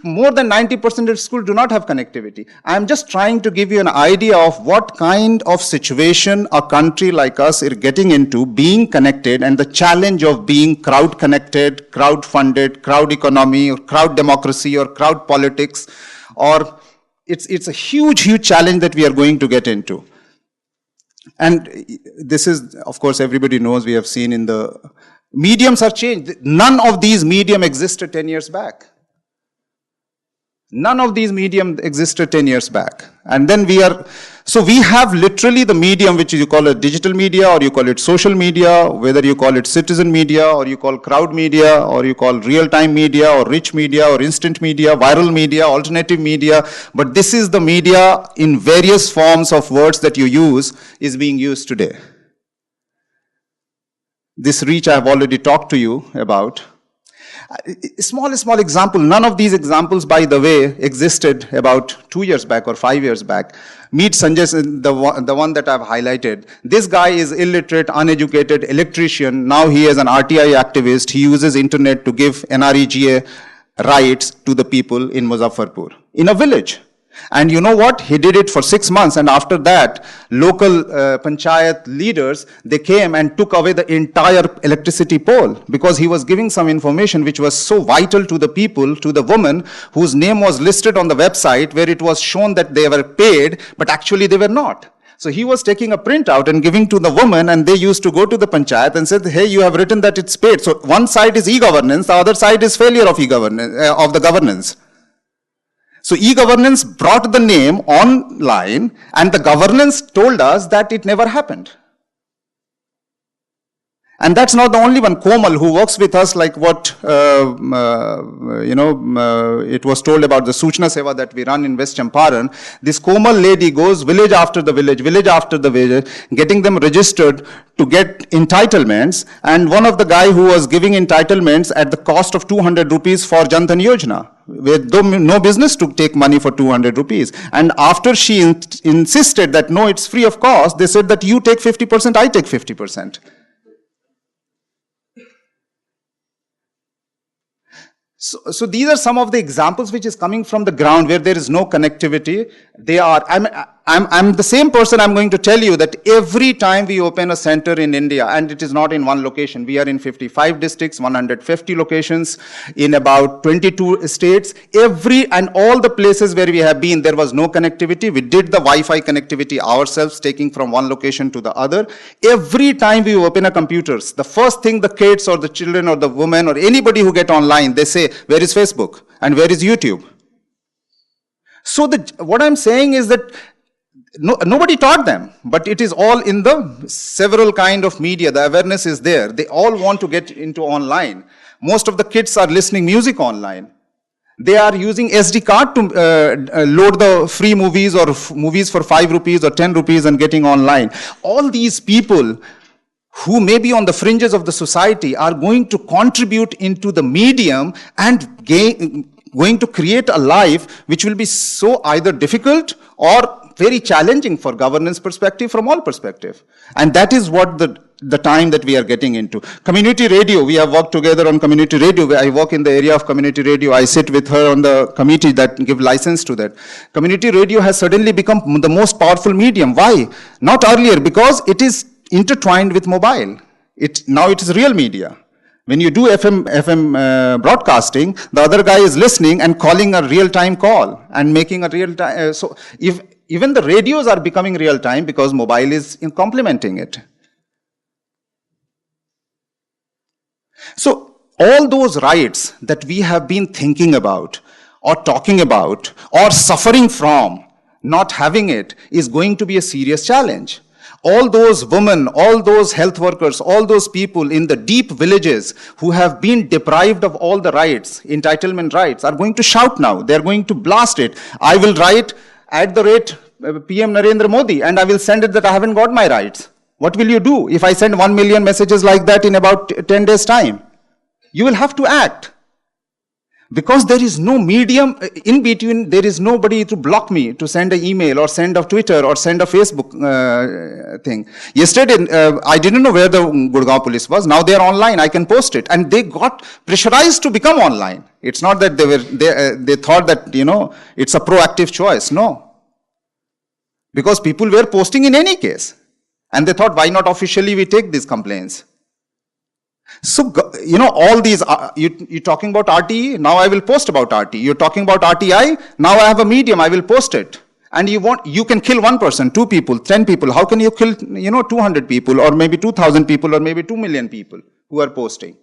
more than 90% of schools do not have connectivity. I'm just trying to give you an idea of what kind of situation a country like us is getting into, being connected, and the challenge of being crowd connected, crowd funded, crowd economy, or crowd democracy, or crowd politics, or it's a huge, huge challenge that we are going to get into. And this is, of course, everybody knows, we have seen in the mediums have changed. None of these medium existed 10 years back. None of these medium existed 10 years back. And then we have literally the medium, which you call it digital media, or you call it social media, whether you call it citizen media, or you call crowd media, or you call real-time media, or rich media, or instant media, viral media, alternative media. But this is the media in various forms of words that you use is being used today. This reach I have already talked to you about. Small example. None of these examples, by the way, existed about 2 years back or 5 years back. Meet Sanjay, the one that I've highlighted. This guy is illiterate, uneducated, electrician. Now he is an RTI activist. He uses internet to give NREGA rights to the people in Muzaffarpur, in a village. And you know what? He did it for 6 months, and after that, local panchayat leaders, they came and took away the entire electricity pole because he was giving some information which was so vital to the people, to the woman whose name was listed on the website where it was shown that they were paid, but actually they were not. So he was taking a printout and giving to the woman, and they used to go to the panchayat and said, hey, you have written that it's paid. So one side is e-governance, the other side is failure of e-governance, of the governance. So e-governance brought the name online, and the governance told us that it never happened. And that's not the only one. Komal, who works with us, like what, it was told about the Suchna Seva that we run in West Champaran. This Komal lady goes village after the village, getting them registered to get entitlements. And one of the guy who was giving entitlements at the cost of 200 rupees for Jan Dhan Yojana, with no business to take money for 200 rupees. And after she insisted that no, it's free of cost, they said that you take 50%, I take 50%. So these are some of the examples which is coming from the ground where there is no connectivity. I'm the same person. I'm going to tell you that every time we open a center in India, and it is not in one location, we are in 55 districts, 150 locations in about 22 states. All the places where we have been, there was no connectivity. We did the Wi-Fi connectivity ourselves, taking from one location to the other. Every time we open a computers, the first thing the kids or the children or the women or anybody who get online, they say, where is Facebook and where is YouTube? So what I'm saying is that nobody taught them, but it is all in the several kind of media. The awareness is there. They all want to get into online. Most of the kids are listening music online. They are using SD card to load the free movies or movies for 5 rupees or 10 rupees and getting online. All these people who may be on the fringes of the society are going to contribute into the medium and going to create a life which will be so either difficult or very challenging for governance perspective, from all perspective. And that is what the time that we are getting into. Community radio, we have worked together on community radio. I work in the area of community radio. I sit with her on the committee that give license to that. Community radio has suddenly become the most powerful medium. Why? Not earlier, because it is intertwined with mobile. Now it is real media. When you do FM broadcasting, the other guy is listening and calling a real-time call and making a real-time. So even the radios are becoming real-time because mobile is complementing it. So all those rights that we have been thinking about or talking about or suffering from not having it is going to be a serious challenge. All those women, all those health workers, all those people in the deep villages who have been deprived of all the rights, entitlement rights, are going to shout now. They are going to blast it. I will write @PM Narendra Modi and I will send it that I haven't got my rights. What will you do if I send 1 million messages like that in about 10 days' time? You will have to act. Because there is no medium in between, there is nobody to block me to send an email or send a Twitter or send a Facebook thing. Yesterday, I didn't know where the Gurgaon police was. Now they are online. I can post it. And they got pressurized to become online. It's not that they thought that, it's a proactive choice. No. Because people were posting in any case. And they thought, why not officially we take these complaints? So, all these, you're talking about RTE, now I will post about RTE. You're talking about RTI, now I have a medium, I will post it. And you can kill 1 person, 2 people, 10 people. How can you kill, 200 people or maybe 2,000 people or maybe 2 million people who are posting?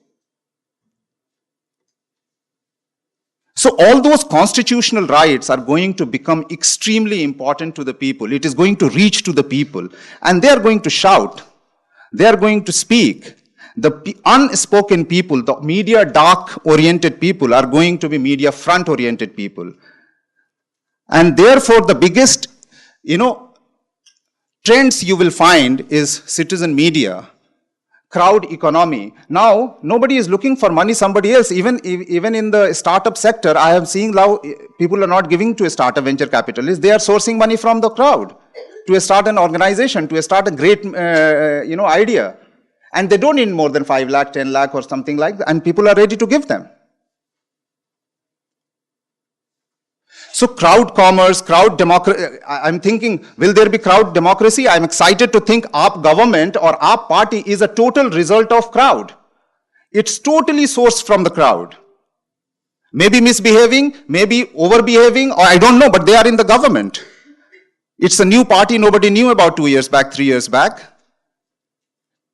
So all those constitutional rights are going to become extremely important to the people. It is going to reach to the people. And they are going to shout. They are going to speak. The unspoken people, the media dark-oriented people are going to be media front-oriented people. And therefore, the biggest, trends you will find is citizen media crowd economy. Now, nobody is looking for money somebody else. Even in the startup sector, I have seen now people are not giving to a startup venture capitalist. They are sourcing money from the crowd to start an organization, to start a great, idea. And they don't need more than 5 lakh, 10 lakh or something like that. And people are ready to give them. So crowd commerce, crowd democracy, I'm thinking, will there be crowd democracy? I'm excited to think our government or our party is a total result of crowd. It's totally sourced from the crowd. Maybe misbehaving, maybe overbehaving, or I don't know, but they are in the government. It's a new party nobody knew about 2 years back, 3 years back.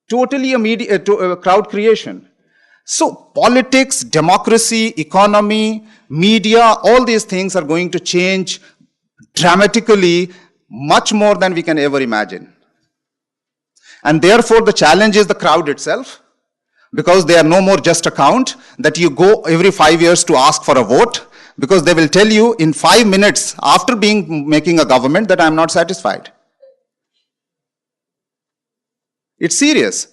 Totally a crowd creation. So politics, democracy, economy, media, all these things are going to change dramatically, much more than we can ever imagine. And therefore the challenge is the crowd itself, because they are no more just a count that you go every 5 years to ask for a vote, because they will tell you in 5 minutes after making a government that I am not satisfied. It's serious.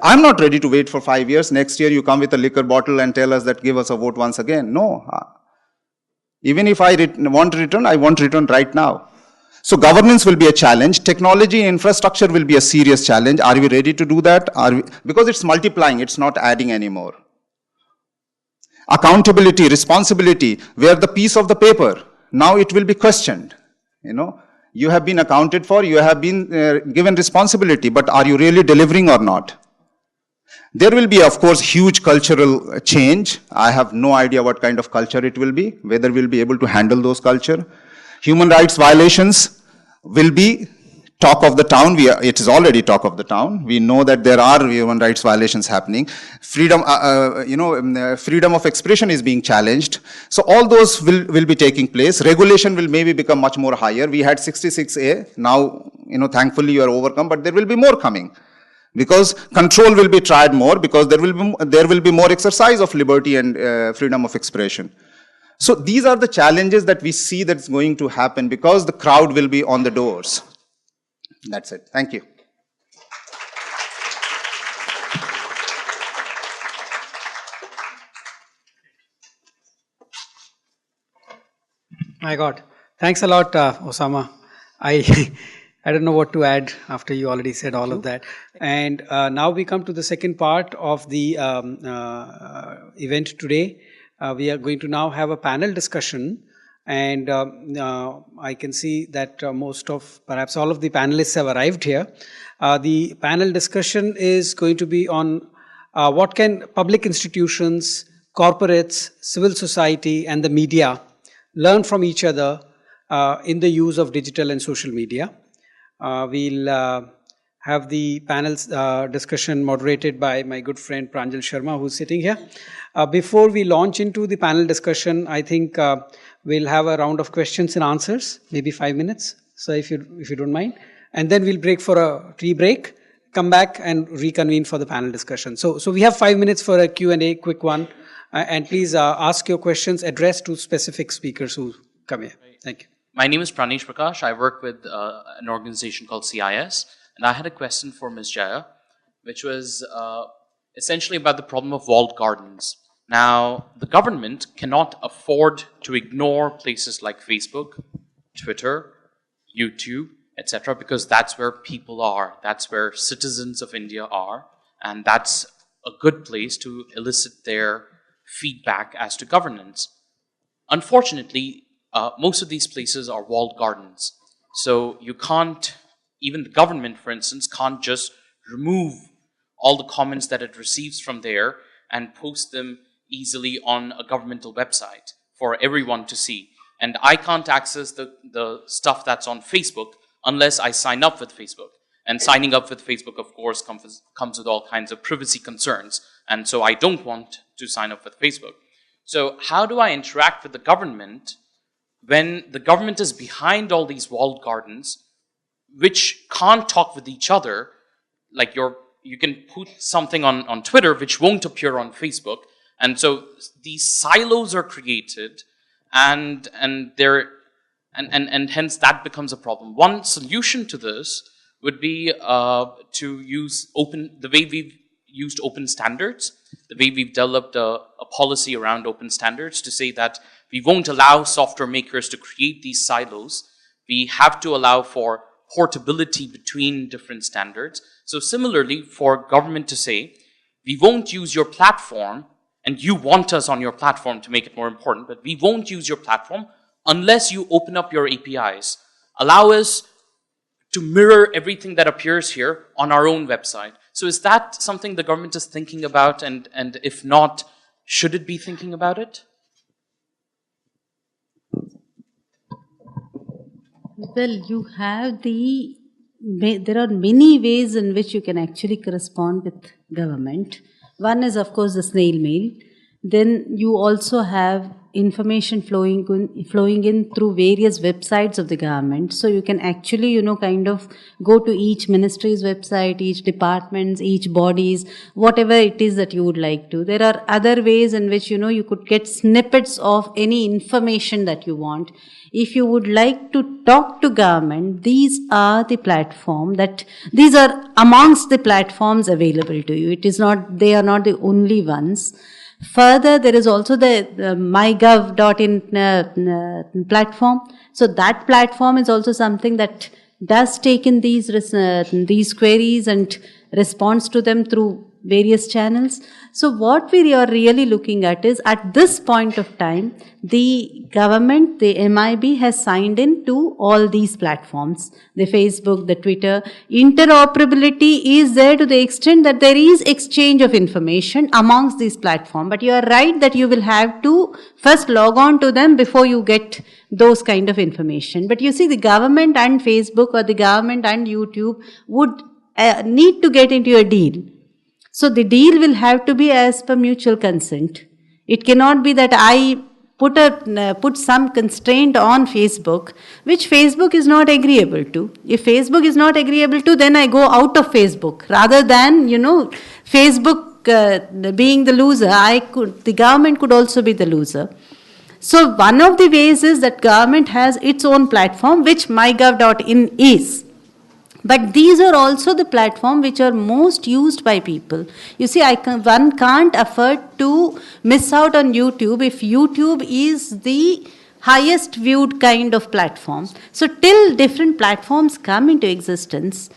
I'm not ready to wait for 5 years. Next year you come with a liquor bottle and tell us that give us a vote once again. No. Even if I want to return, I want to return right now. So governance will be a challenge. Technology and infrastructure will be a serious challenge. Are we ready to do that? Because it's multiplying, it's not adding anymore. Accountability, responsibility, where the piece of the paper, now it will be questioned. You have been accounted for, you have been given responsibility, but are you really delivering or not? There will be, of course, huge cultural change. I have no idea what kind of culture it will be, whether we'll be able to handle those culture. Human rights violations will be talk of the town. It is already talk of the town. We know that there are human rights violations happening. Freedom, freedom of expression is being challenged. So all those will be taking place. Regulation will maybe become much more higher. We had 66A. Now, thankfully you are overcome, but there will be more coming. Because control will be tried more, because there will be more exercise of liberty and freedom of expression. So these are the challenges that we see that's going to happen, because the crowd will be on the doors. That's it. Thank you. My God. Thanks a lot, Osama. I don't know what to add after you already said all of that. And now we come to the second part of the event today. We are going to now have a panel discussion. And I can see that perhaps all of the panelists have arrived here. The panel discussion is going to be on what can public institutions, corporates, civil society, and the media learn from each other in the use of digital and social media. We'll have the panel's discussion moderated by my good friend Pranjal Sharma, who's sitting here. Before we launch into the panel discussion, I think we'll have a round of questions and answers, maybe 5 minutes. So if you don't mind, and then we'll break for a tea break, come back and reconvene for the panel discussion. So we have 5 minutes for a Q&A, quick one, and please ask your questions addressed to specific speakers who come here. Thank you. My name is Pranesh Prakash. I work with an organization called CIS, and I had a question for Ms. Jaya, which was essentially about the problem of walled gardens. Now, the government cannot afford to ignore places like Facebook, Twitter, YouTube, etc., because that's where people are, that's where citizens of India are, and that's a good place to elicit their feedback as to governance. Unfortunately, most of these places are walled gardens. So you can't, even the government, for instance, can't just remove all the comments that it receives from there and post them easily on a governmental website for everyone to see. And I can't access the stuff that's on Facebook unless I sign up with Facebook. And signing up with Facebook, of course, comes with all kinds of privacy concerns. And so I don't want to sign up with Facebook. So how do I interact with the government when the government is behind all these walled gardens, which can't talk with each other? Like you can put something on Twitter which won't appear on Facebook. And so these silos are created, and hence that becomes a problem. One solution to this would be to use the way we've used open standards, the way we've developed a policy around open standards to say that we won't allow software makers to create these silos. We have to allow for portability between different standards. So similarly, for government to say, we won't use your platform, and you want us on your platform to make it more important, but we won't use your platform unless you open up your APIs. Allow us to mirror everything that appears here on our own website. So is that something the government is thinking about? And if not, should it be thinking about it? Well, you have there are many ways in which you can actually correspond with government. One is, of course, the snail mail. Then you also have information flowing in through various websites of the government. So you can actually, kind of go to each ministry's website, each department's, each body's, whatever it is that you would like to. There are other ways in which, you could get snippets of any information that you want. If you would like to talk to government, these are these are amongst the platforms available to you. They are not the only ones. Further, there is also the mygov.in platform. So that platform is also something that does take in these queries and responds to them through various channels. So what we are really looking at is, at this point of time, the government, the MIB, has signed in to all these platforms, the Facebook, the Twitter. Interoperability is there to the extent that there is exchange of information amongst these platforms. But you are right that you will have to first log on to them before you get those kind of information. But you see, the government and Facebook, or the government and YouTube would need to get into a deal. So the deal will have to be as per mutual consent. It cannot be that I put some constraint on Facebook, which Facebook is not agreeable to. If Facebook is not agreeable to, then I go out of Facebook. Rather than, Facebook being the loser, the government could also be the loser. So one of the ways is that government has its own platform, which mygov.in is. But these are also the platforms which are most used by people. You see, one can't afford to miss out on YouTube if YouTube is the highest viewed kind of platform. So till different platforms come into existence,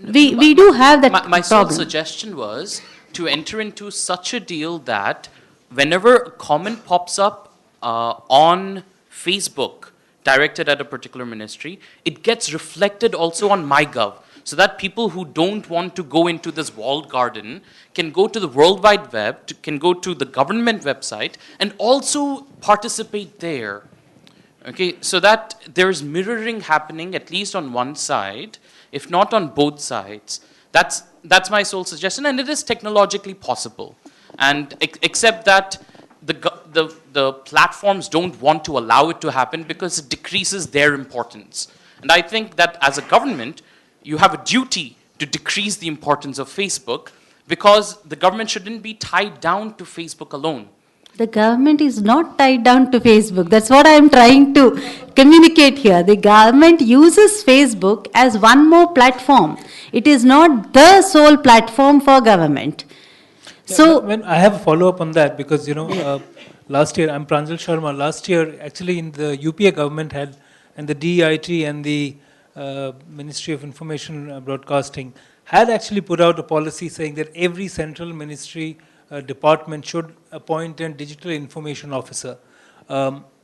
we do have that problem. My sole suggestion was to enter into such a deal that whenever a comment pops up on Facebook, directed at a particular ministry, it gets reflected also on MyGov, so that people who don't want to go into this walled garden can go to the World Wide Web, can go to the government website, and also participate there. Okay, so that there's mirroring happening at least on one side, if not on both sides. That's my sole suggestion, and it is technologically possible. And except that the platforms don't want to allow it to happen because it decreases their importance. And I think that as a government, you have a duty to decrease the importance of Facebook, because the government shouldn't be tied down to Facebook alone. The government is not tied down to Facebook. That's what I'm trying to communicate here. The government uses Facebook as one more platform. It is not the sole platform for government. So, when I have a follow-up on that, because last year, I'm Pranjal Sharma. Last year, actually, in the UPA government had, and the DIT and the Ministry of Information Broadcasting had actually put out a policy saying that every central ministry department should appoint a digital information officer.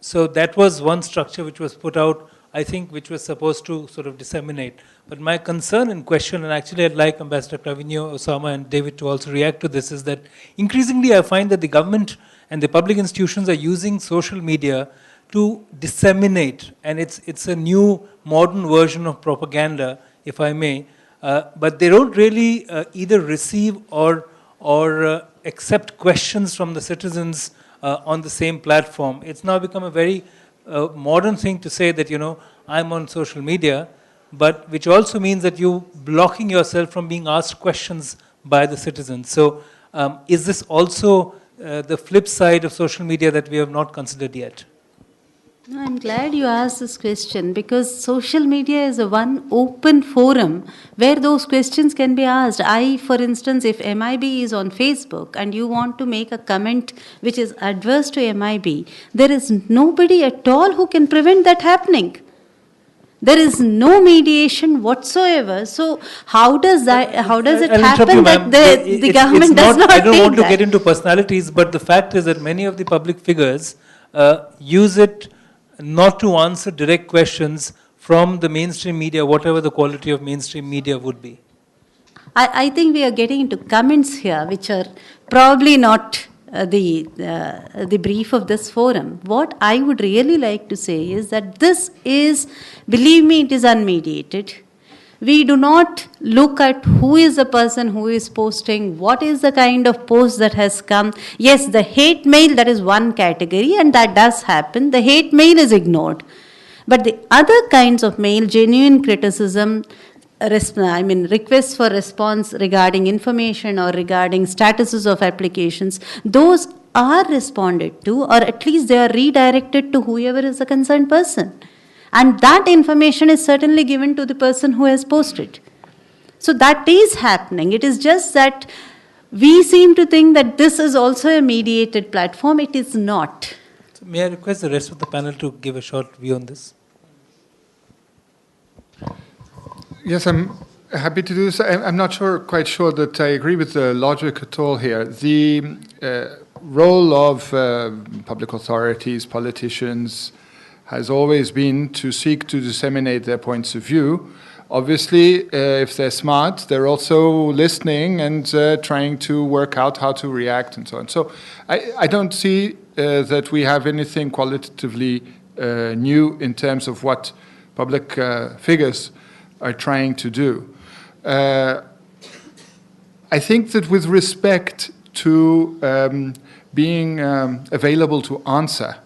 So that was one structure which was put out, I think, which was supposed to sort of disseminate. But my concern and question, and actually I'd like Ambassador Cravigno, Osama and David to also react to this, is that increasingly I find that the government and the public institutions are using social media to disseminate, and it's a new modern version of propaganda, if I may, but they don't really either receive or accept questions from the citizens on the same platform. It's now become a very modern thing to say that, I'm on social media, but which also means that you're blocking yourself from being asked questions by the citizens. So is this also the flip side of social media that we have not considered yet? No, I'm glad you asked this question because social media is a one open forum where those questions can be asked. For instance, if MIB is on Facebook and you want to make a comment which is adverse to MIB, there is nobody at all who can prevent that happening. There is no mediation whatsoever. So how does it happen that the government does not I don't take want to that? get into personalities, but the fact is that many of the public figures use it not to answer direct questions from the mainstream media, whatever the quality of mainstream media would be. I think we are getting into comments here, which are probably not the brief of this forum. What I would really like to say is that this is, believe me, it is unmediated. We do not look at who is the person who is posting, what is the kind of post that has come. Yes, the hate mail, that is one category, and that does happen. The hate mail is ignored. But the other kinds of mail, genuine criticism, requests for response regarding information or regarding statuses of applications, those are responded to, or at least they are redirected to whoever is the concerned person. And that information is certainly given to the person who has posted. So that is happening. It is just that we seem to think that this is also a mediated platform. It is not. So may I request the rest of the panel to give a short view on this? Yes, I'm happy to do this. I'm not quite sure that I agree with the logic at all here. The role of public authorities, politicians, has always been to seek to disseminate their points of view. Obviously, if they're smart, they're also listening and trying to work out how to react and so on. So I don't see that we have anything qualitatively new in terms of what public figures are trying to do. I think that with respect to being available to answer,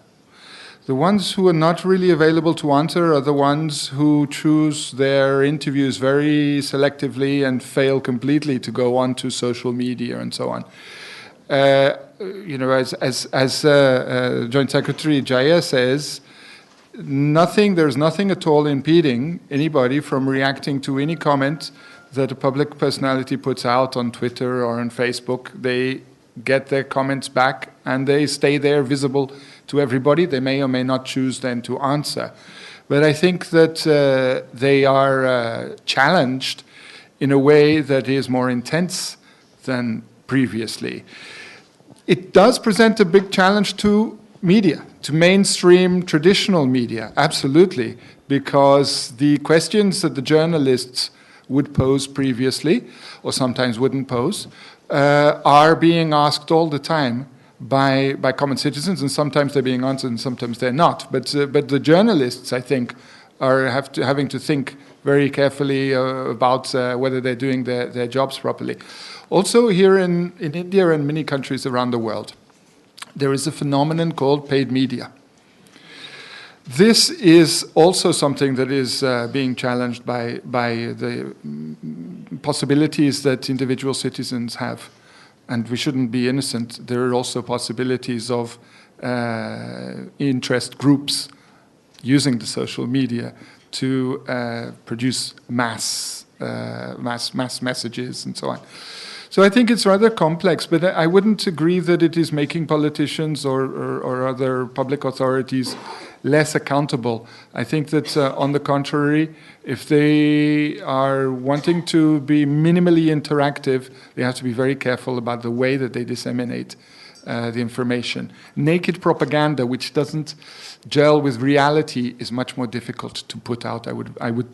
the ones who are not really available to answer are the ones who choose their interviews very selectively and fail completely to go on to social media and so on. As Joint Secretary Jaya says, there's nothing at all impeding anybody from reacting to any comment that a public personality puts out on Twitter or on Facebook. They get their comments back and they stay there visible to everybody. They may or may not choose then to answer. But I think that they are challenged in a way that is more intense than previously. It does present a big challenge to media, to mainstream traditional media, absolutely, because the questions that the journalists would pose previously, or sometimes wouldn't pose, are being asked all the time by common citizens, and sometimes they're being answered and sometimes they're not. But the journalists, I think, are having to think very carefully about whether they're doing their jobs properly. Also here in India and many countries around the world, there is a phenomenon called paid media. This is also something that is being challenged by the possibilities that individual citizens have. And we shouldn't be innocent. There are also possibilities of interest groups using the social media to produce mass messages and so on. So I think it's rather complex, but I wouldn't agree that it is making politicians or other public authorities less accountable. I think that, on the contrary, if they are wanting to be minimally interactive, they have to be very careful about the way that they disseminate the information. Naked propaganda, which doesn't gel with reality, is much more difficult to put out, I would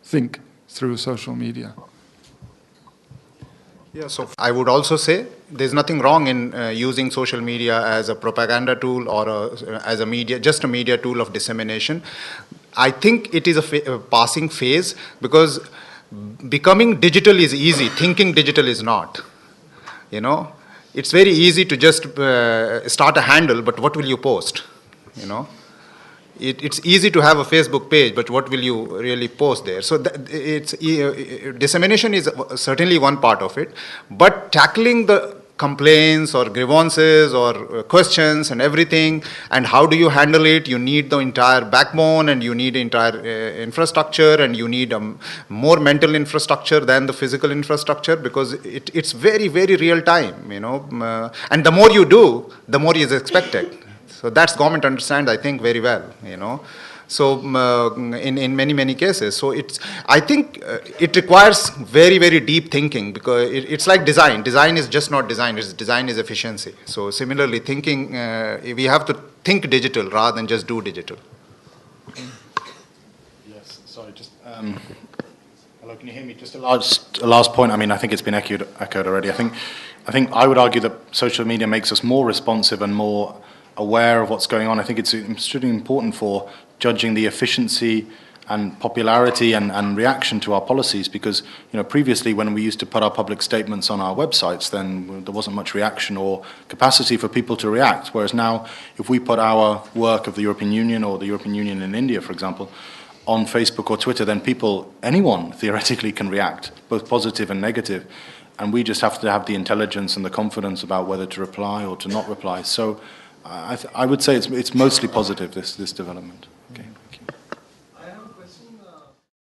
think, through social media. Yeah, so I would also say there's nothing wrong in using social media as a propaganda tool or as a media, just a media tool of dissemination. I think it is a passing phase, because becoming digital is easy, thinking digital is not. You know, it's very easy to just start a handle, but what will you post? You know, it's easy to have a Facebook page, but what will you really post there? So dissemination is certainly one part of it, but tackling the complaints or grievances or questions and everything, and how do you handle it? You need the entire backbone, and you need entire infrastructure, and you need more mental infrastructure than the physical infrastructure, because it's very, very real time, you know, and the more you do, the more is expected. So that's government understand, I think, very well, you know. So in many cases, so I think it requires very, very deep thinking, because it's like design. Design is just not design. Design is efficiency. So similarly, thinking, we have to think digital rather than just do digital. Yes, sorry, just hello, can you hear me? Just a last point. I mean, I think it's been echoed already. I think I would argue that social media makes us more responsive and more aware of what's going on. I think it's extremely important for judging the efficiency and popularity and reaction to our policies, because, you know, previously when we used to put our public statements on our websites, then there wasn't much reaction or capacity for people to react, whereas now if we put our work of the European Union or the European Union in India, for example, on Facebook or Twitter, then anyone theoretically can react, both positive and negative, and we just have to have the intelligence and the confidence about whether to reply or to not reply. So I would say it's mostly positive, this development. Okay.